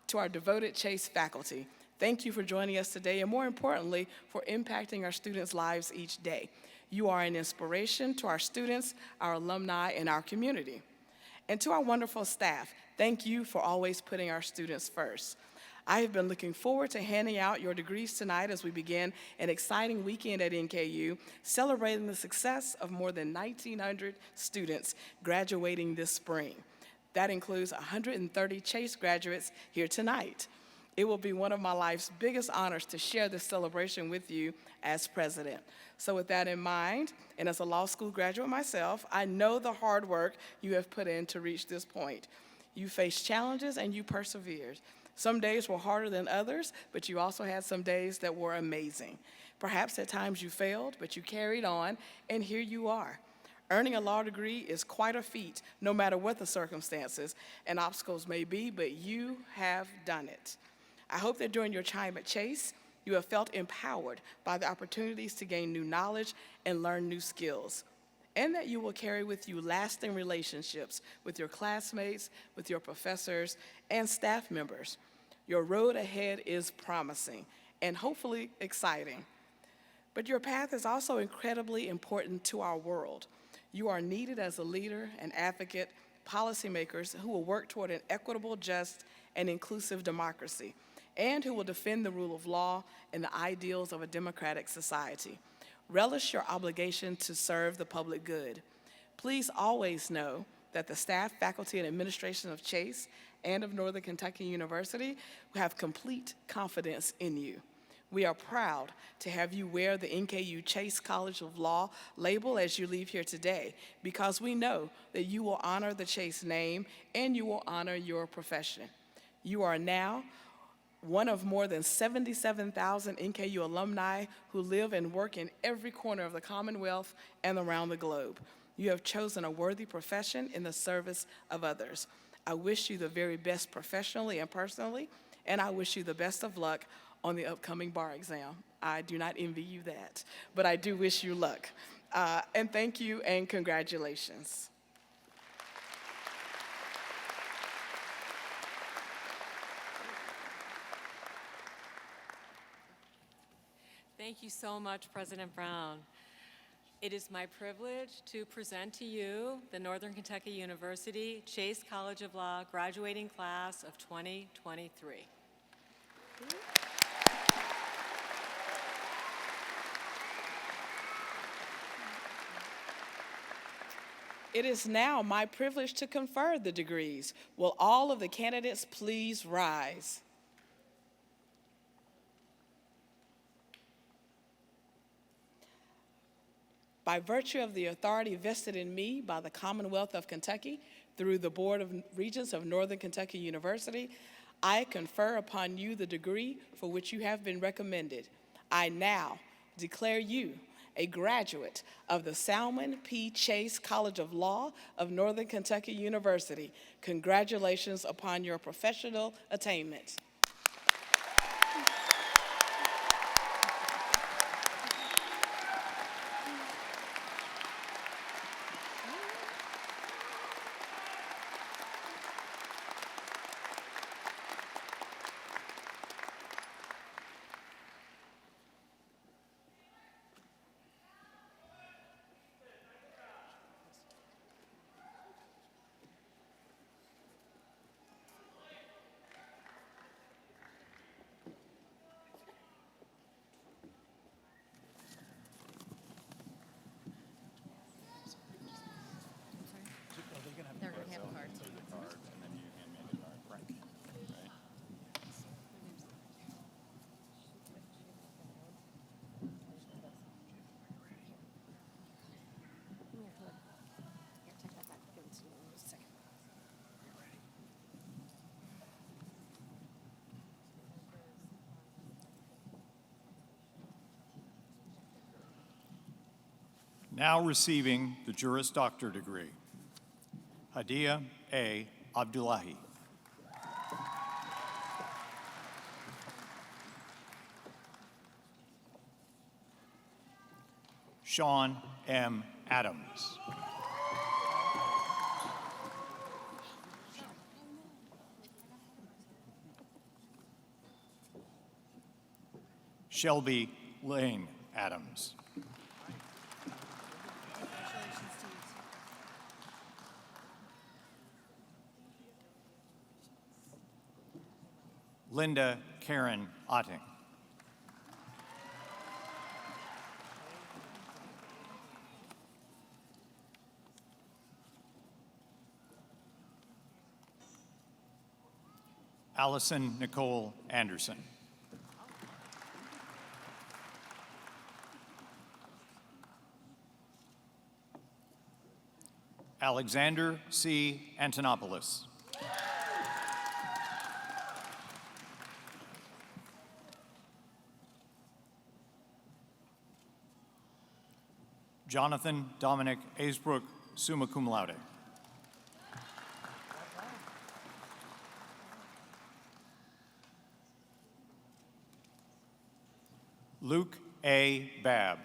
To our devoted Chase faculty, thank you for joining us today, and more importantly, for impacting our students' lives each day. You are an inspiration to our students, our alumni, and our community. And to our wonderful staff, thank you for always putting our students first. I have been looking forward to handing out your degrees tonight as we begin an exciting weekend at NKU, celebrating the success of more than 1,900 students graduating this spring. That includes 130 Chase graduates here tonight. It will be one of my life's biggest honors to share this celebration with you as president. So with that in mind, and as a law school graduate myself, I know the hard work you have put in to reach this point. You faced challenges and you persevered. Some days were harder than others, but you also had some days that were amazing. Perhaps at times you failed, but you carried on, and here you are. Earning a law degree is quite a feat, no matter what the circumstances and obstacles may be, but you have done it. I hope that during your time at Chase, you have felt empowered by the opportunities to gain new knowledge and learn new skills, and that you will carry with you lasting relationships with your classmates, with your professors, and staff members. Your road ahead is promising and hopefully exciting. But your path is also incredibly important to our world. You are needed as a leader and advocate, policymakers who will work toward an equitable, just, and inclusive democracy, and who will defend the rule of law and the ideals of a democratic society. Relish your obligation to serve the public good. Please always know that the staff, faculty, and administration of Chase and of Northern Kentucky University have complete confidence in you. We are proud to have you wear the NKU Chase College of Law label as you leave here today, because we know that you will honor the Chase name and you will honor your profession. You are now one of more than 77,000 NKU alumni who live and work in every corner of the Commonwealth and around the globe. You have chosen a worthy profession in the service of others. I wish you the very best professionally and personally, and I wish you the best of luck on the upcoming bar exam. I do not envy you that, but I do wish you luck. And thank you and congratulations. Thank you so much, President Brown. It is my privilege to present to you the Northern Kentucky University Chase College of Law graduating class of 2023. It is now my privilege to confer the degrees. Will all of the candidates please rise? By virtue of the authority vested in me by the Commonwealth of Kentucky through the Board of Regents of Northern Kentucky University, I confer upon you the degree for which you have been recommended. I now declare you a graduate of the Salmon P. Chase College of Law of Northern Kentucky University. Congratulations upon your professional attainment. Now receiving the Juris Doctor degree, Hadia A. Abdullahi. Sean M. Adams. Shelby Lane Adams. Linda Karen Otting. Allison Nicole Anderson. Alexander C. Antonopoulos. Jonathan Dominic Aisbrook, summa cum laude. Luke A. Babb.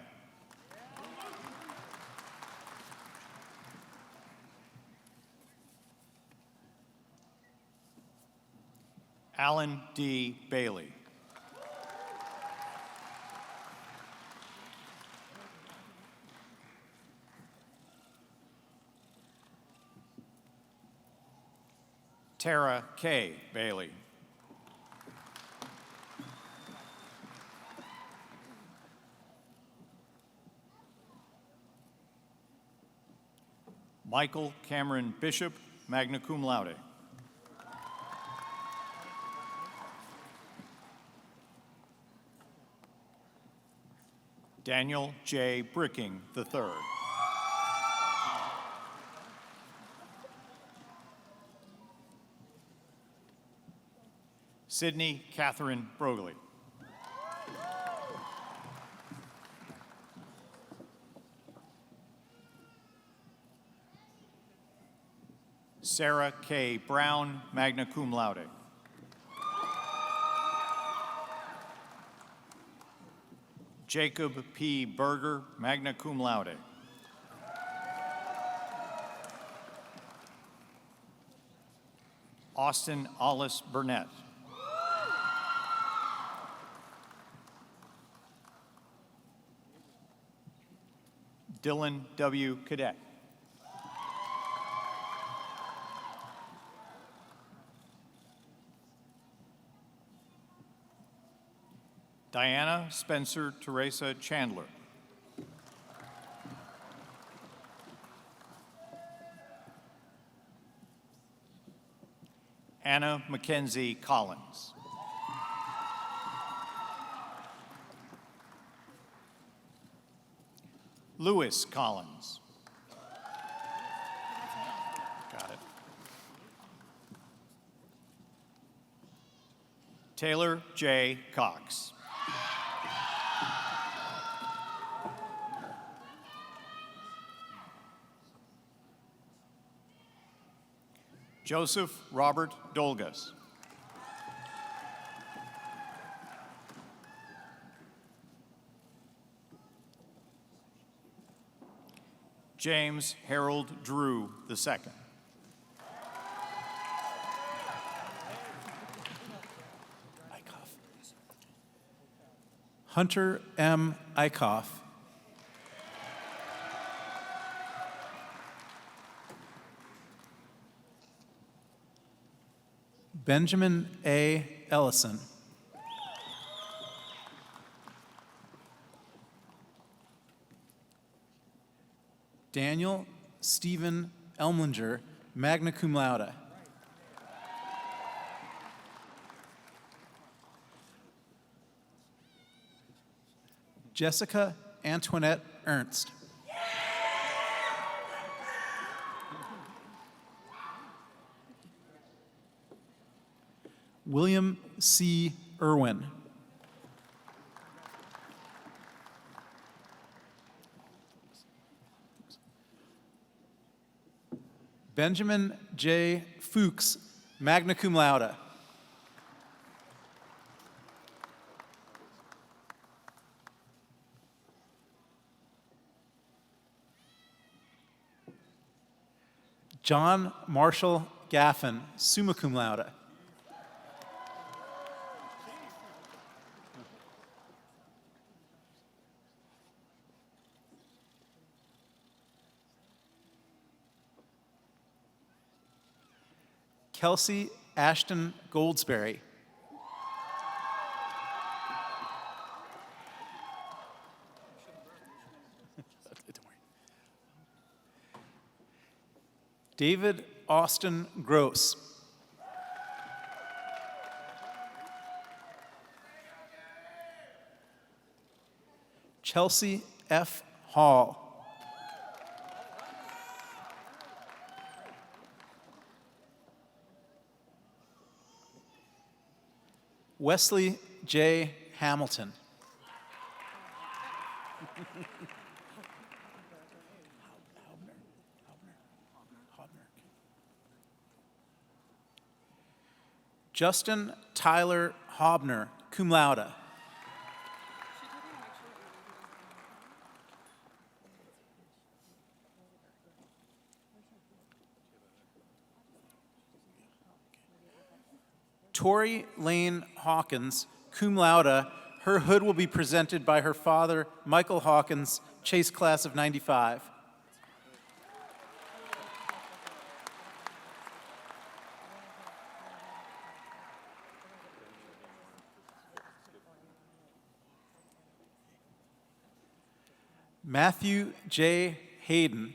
Alan D. Bailey. Tara K. Bailey. Michael Cameron Bishop, magna cum laude. Daniel J. Bricking III. Sydney Catherine Brogley. Sarah K. Brown, magna cum laude. Jacob P. Berger, magna cum laude. Austin Hollis Burnett. Dylan W. Cadet. Diana Spencer Teresa Chandler. Anna Mackenzie Collins. Lewis Collins. Got it. Taylor J. Cox. Joseph Robert Dolgas. James Harold Drew II. Hunter M. Eichhoff. Benjamin A. Ellison. Daniel Stephen Elmlinger, magna cum laude. Jessica Antoinette Ernst. William C. Irwin. Benjamin J. Fuchs, magna cum laude. John Marshall Gaffin, summa cum laude. Kelsey Ashton Goldsberry. David Austin Gross. Chelsea F. Hall. Wesley J. Hamilton. Justin Tyler Hobner, cum laude. Tori Lane Hawkins, cum laude. Her hood will be presented by her father, Michael Hawkins, Chase class of '95. Matthew J. Hayden.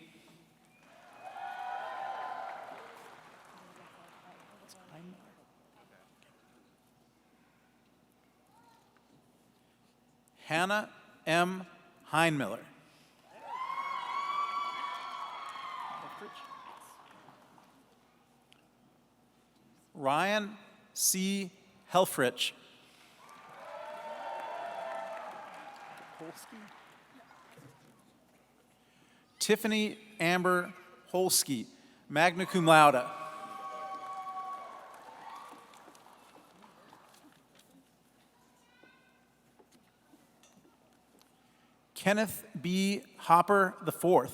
Hannah M. Heinmiller. Ryan C. Helfrich. Tiffany Amber Holsky, magna cum laude. Kenneth B. Hopper IV.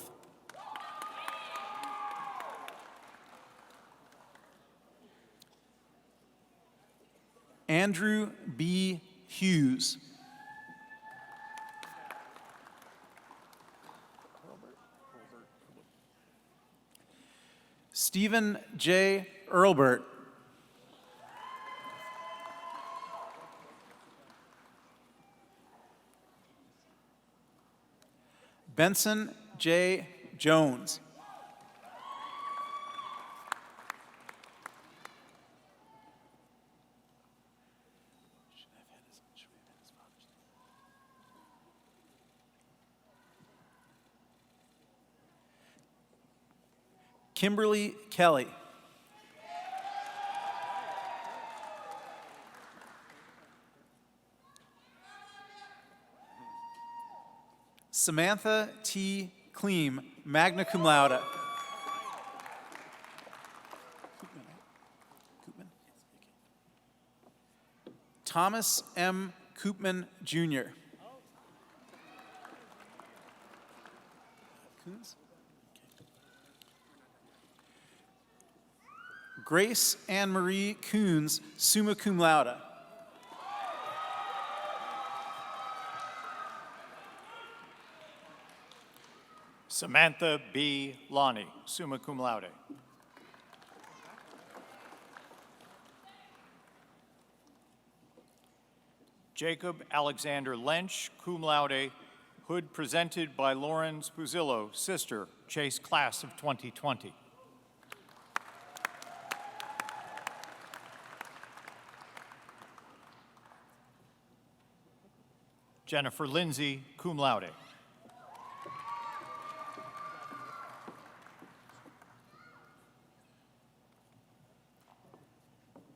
Andrew B. Hughes. Stephen J. Earlbert. Benson J. Jones. Kimberly Kelly. Samantha T. Kleem, magna cum laude. Thomas M. Koopman, Jr. Grace Ann Marie Coons, summa cum laude. Samantha B. Lonnie, summa cum laude. Jacob Alexander Lench, cum laude, hood presented by Lauren Spuzillo, sister, Chase class of 2020. Jennifer Lindsay, cum laude.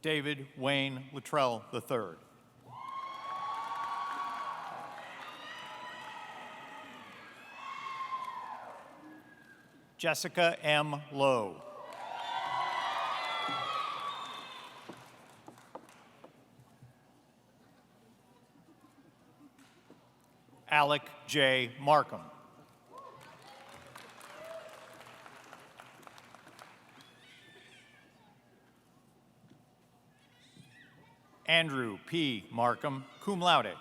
David Wayne Luttrell III. Jessica M. Lowe. Alec J. Markham. Andrew P. Markham, cum laude.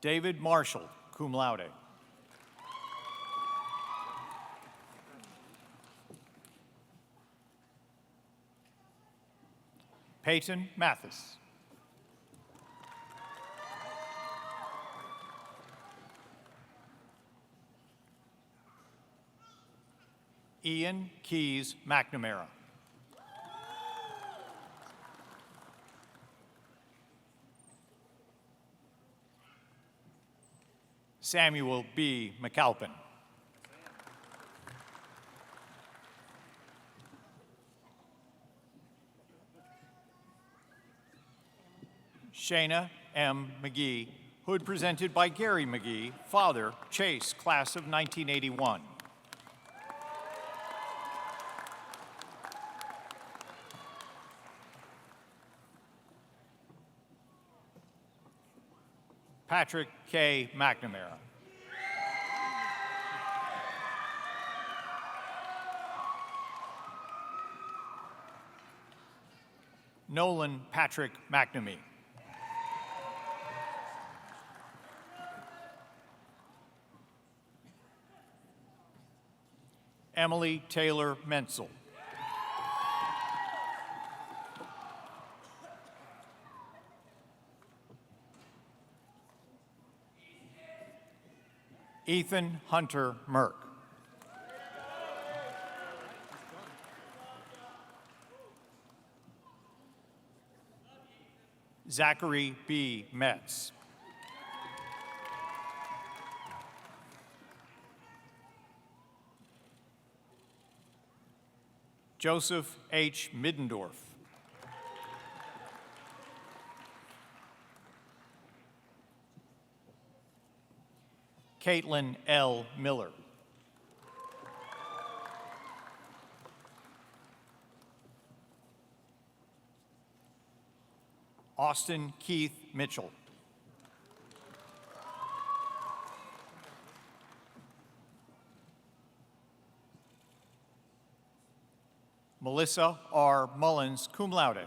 David Marshall, cum laude. Peyton Mathis. Ian Keys McNamara. Samuel B. McAlpin. Shayna M. McGee, hood presented by Gary McGee, father, Chase, class of 1981. Patrick K. McNamara. Nolan Patrick McNamee. Emily Taylor Menzel. Ethan Hunter Merck. Zachary B. Metz. Joseph H. Middendorf. Caitlin L. Miller. Austin Keith Mitchell. Melissa R. Mullins, cum laude.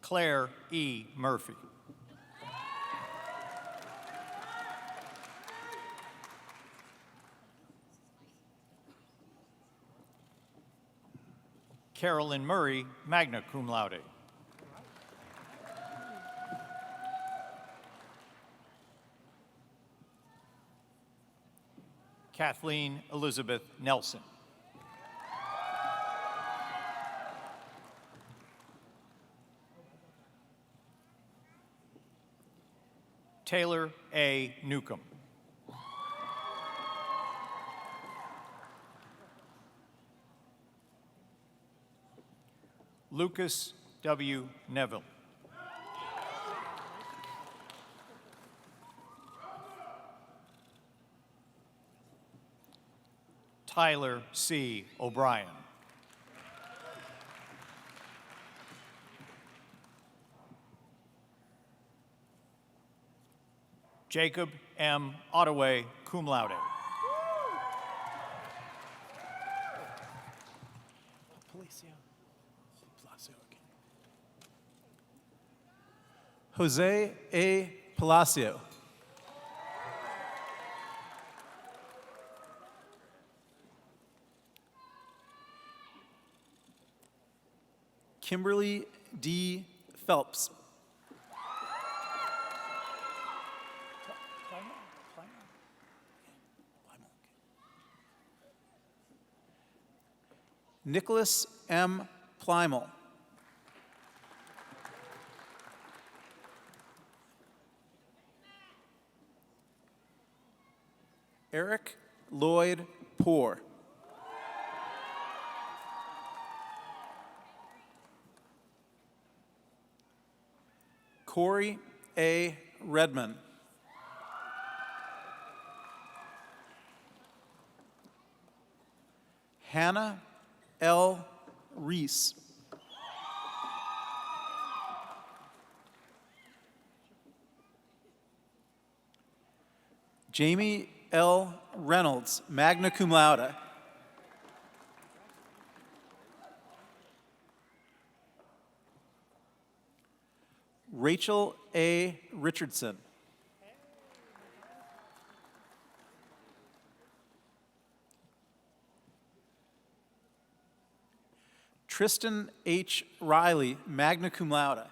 Claire E. Murphy. Carolyn Murray, magna cum laude. Kathleen Elizabeth Nelson. Taylor A. Newcomb. Lucas W. Neville. Tyler C. O'Brien. Jacob M. Ottaway, cum laude. Jose A. Palacio. Kimberly D. Phelps. Nicholas M. Plymel. Eric Lloyd Poor. Corey A. Redman. Hannah L. Reese. Jamie L. Reynolds, magna cum laude. Rachel A. Richardson. Tristan H. Riley, magna cum laude.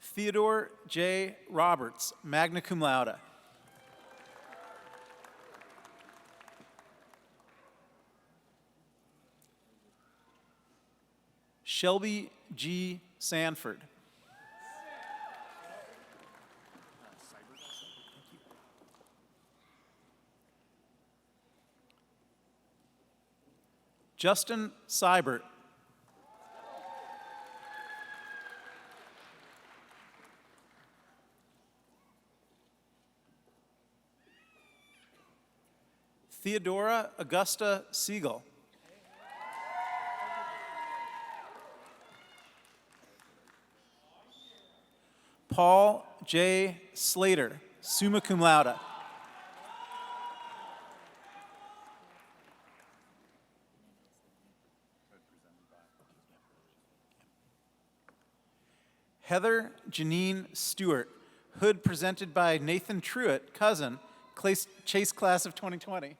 Theodore J. Roberts, magna cum laude. Shelby G. Sanford. Justin Seibert. Theodora Augusta Siegel. Paul J. Slater, summa cum laude. Heather Janine Stewart, hood presented by Nathan Truitt, cousin, Chase class of 2020.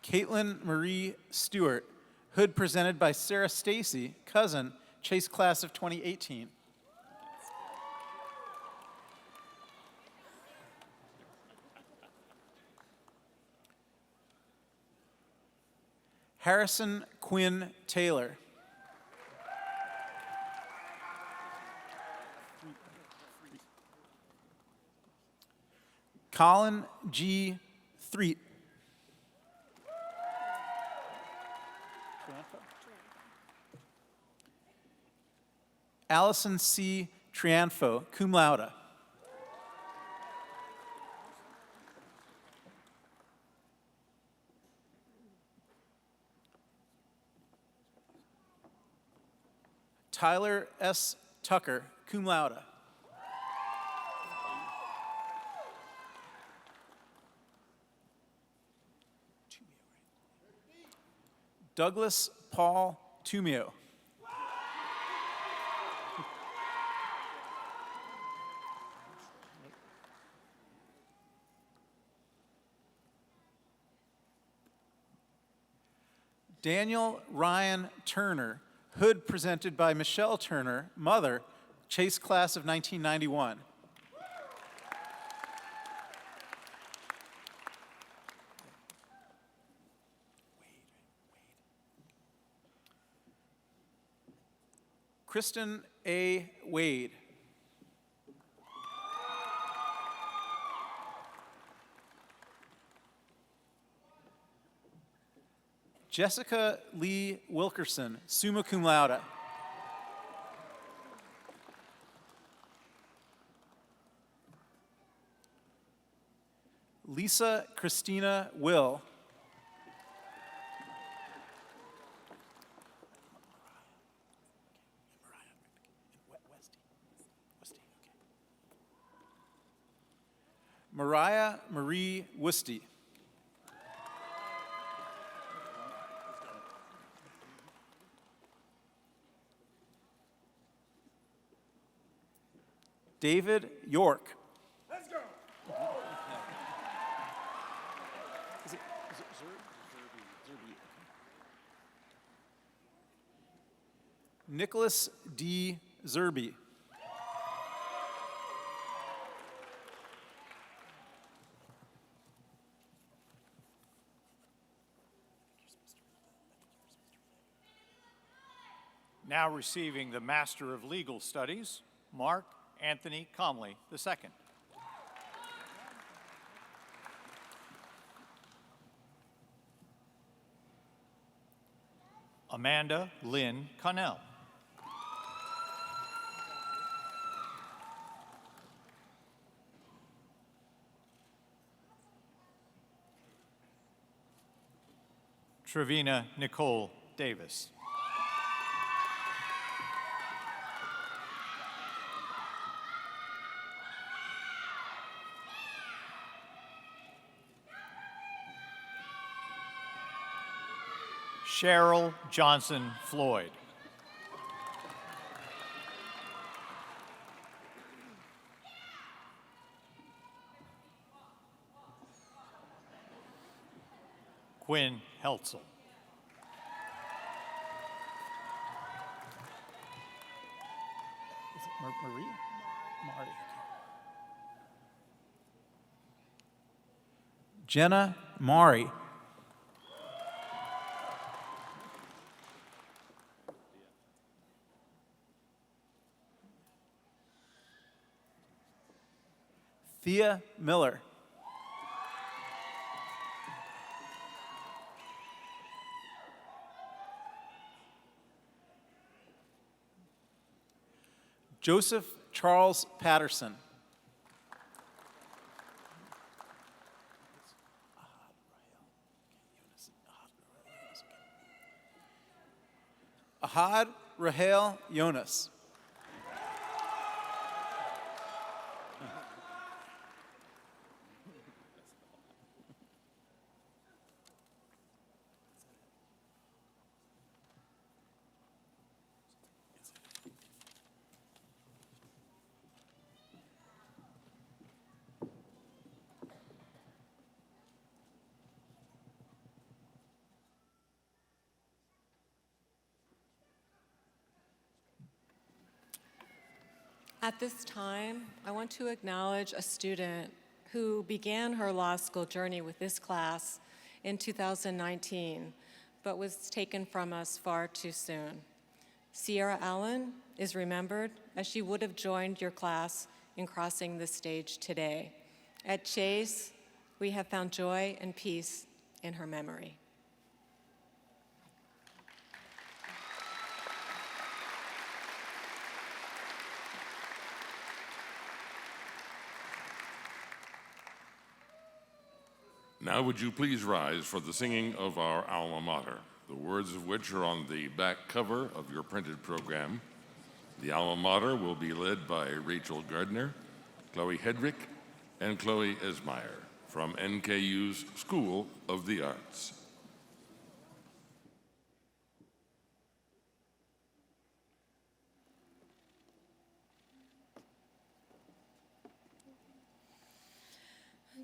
Caitlin Marie Stewart, hood presented by Sarah Stacy, cousin, Chase class of 2018. Harrison Quinn Taylor. Colin G. Threet. Allison C. Trianfo, cum laude. Tyler S. Tucker, cum laude. Douglas Paul Tumio. Daniel Ryan Turner, hood presented by Michelle Turner, mother, Chase class of 1991. Kristen A. Wade. Jessica Lee Wilkerson, summa cum laude. Lisa Christina Will. Mariah Marie Wusty. David York. Let's go. Nicholas D. Zerby. Now receiving the Master of Legal Studies, Mark Anthony Comley II. Amanda Lynn Connell. Trevina Nicole Davis. Cheryl Johnson Floyd. Quinn Heltzel. Is it Marie? Marty. Jenna Mari. Thea Miller. Joseph Charles Patterson. Ahad Rahel Jonas. At this time, I want to acknowledge a student who began her law school journey with this class in 2019, but was taken from us far too soon. Sierra Allen is remembered as she would have joined your class in crossing the stage today. At Chase, we have found joy and peace in her memory. Now would you please rise for the singing of our alma mater, the words of which are on the back cover of your printed program. The alma mater will be led by Rachel Gardner, Chloe Hedrick, and Chloe Esmeyer from NKU's School of the Arts.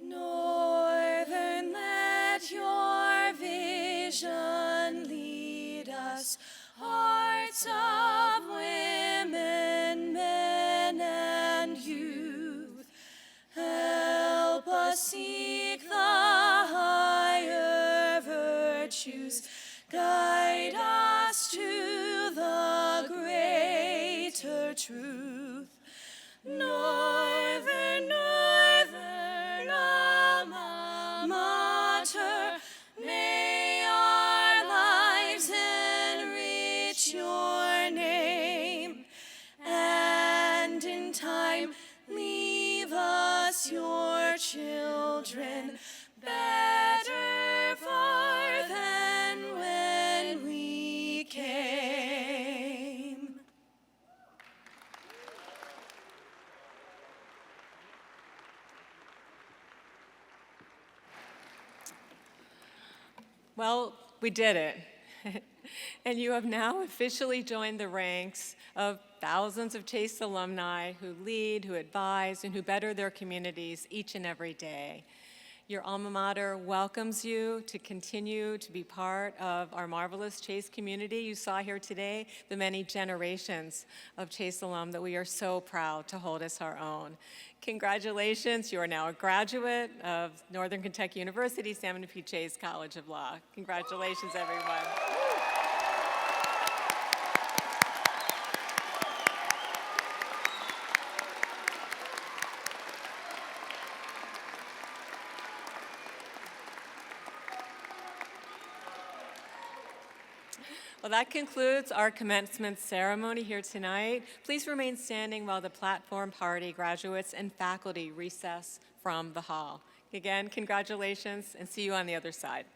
Northern, let your vision lead us, hearts of women, men, and youth. Help us seek the higher virtues, guide us to the greater truth. Northern, northern alma mater, may our lives enrich your name, and in time leave us your children, better far than when we came. Well, we did it. And you have now officially joined the ranks of thousands of Chase alumni who lead, who advise, and who better their communities each and every day. Your alma mater welcomes you to continue to be part of our marvelous Chase community. You saw here today the many generations of Chase alum that we are so proud to hold as our own. Congratulations, you are now a graduate of Northern Kentucky University, Salmon P. Chase College of Law. Congratulations, everyone. Well, that concludes our commencement ceremony here tonight. Please remain standing while the platform party graduates and faculty recess from the hall. Again, congratulations, and see you on the other side.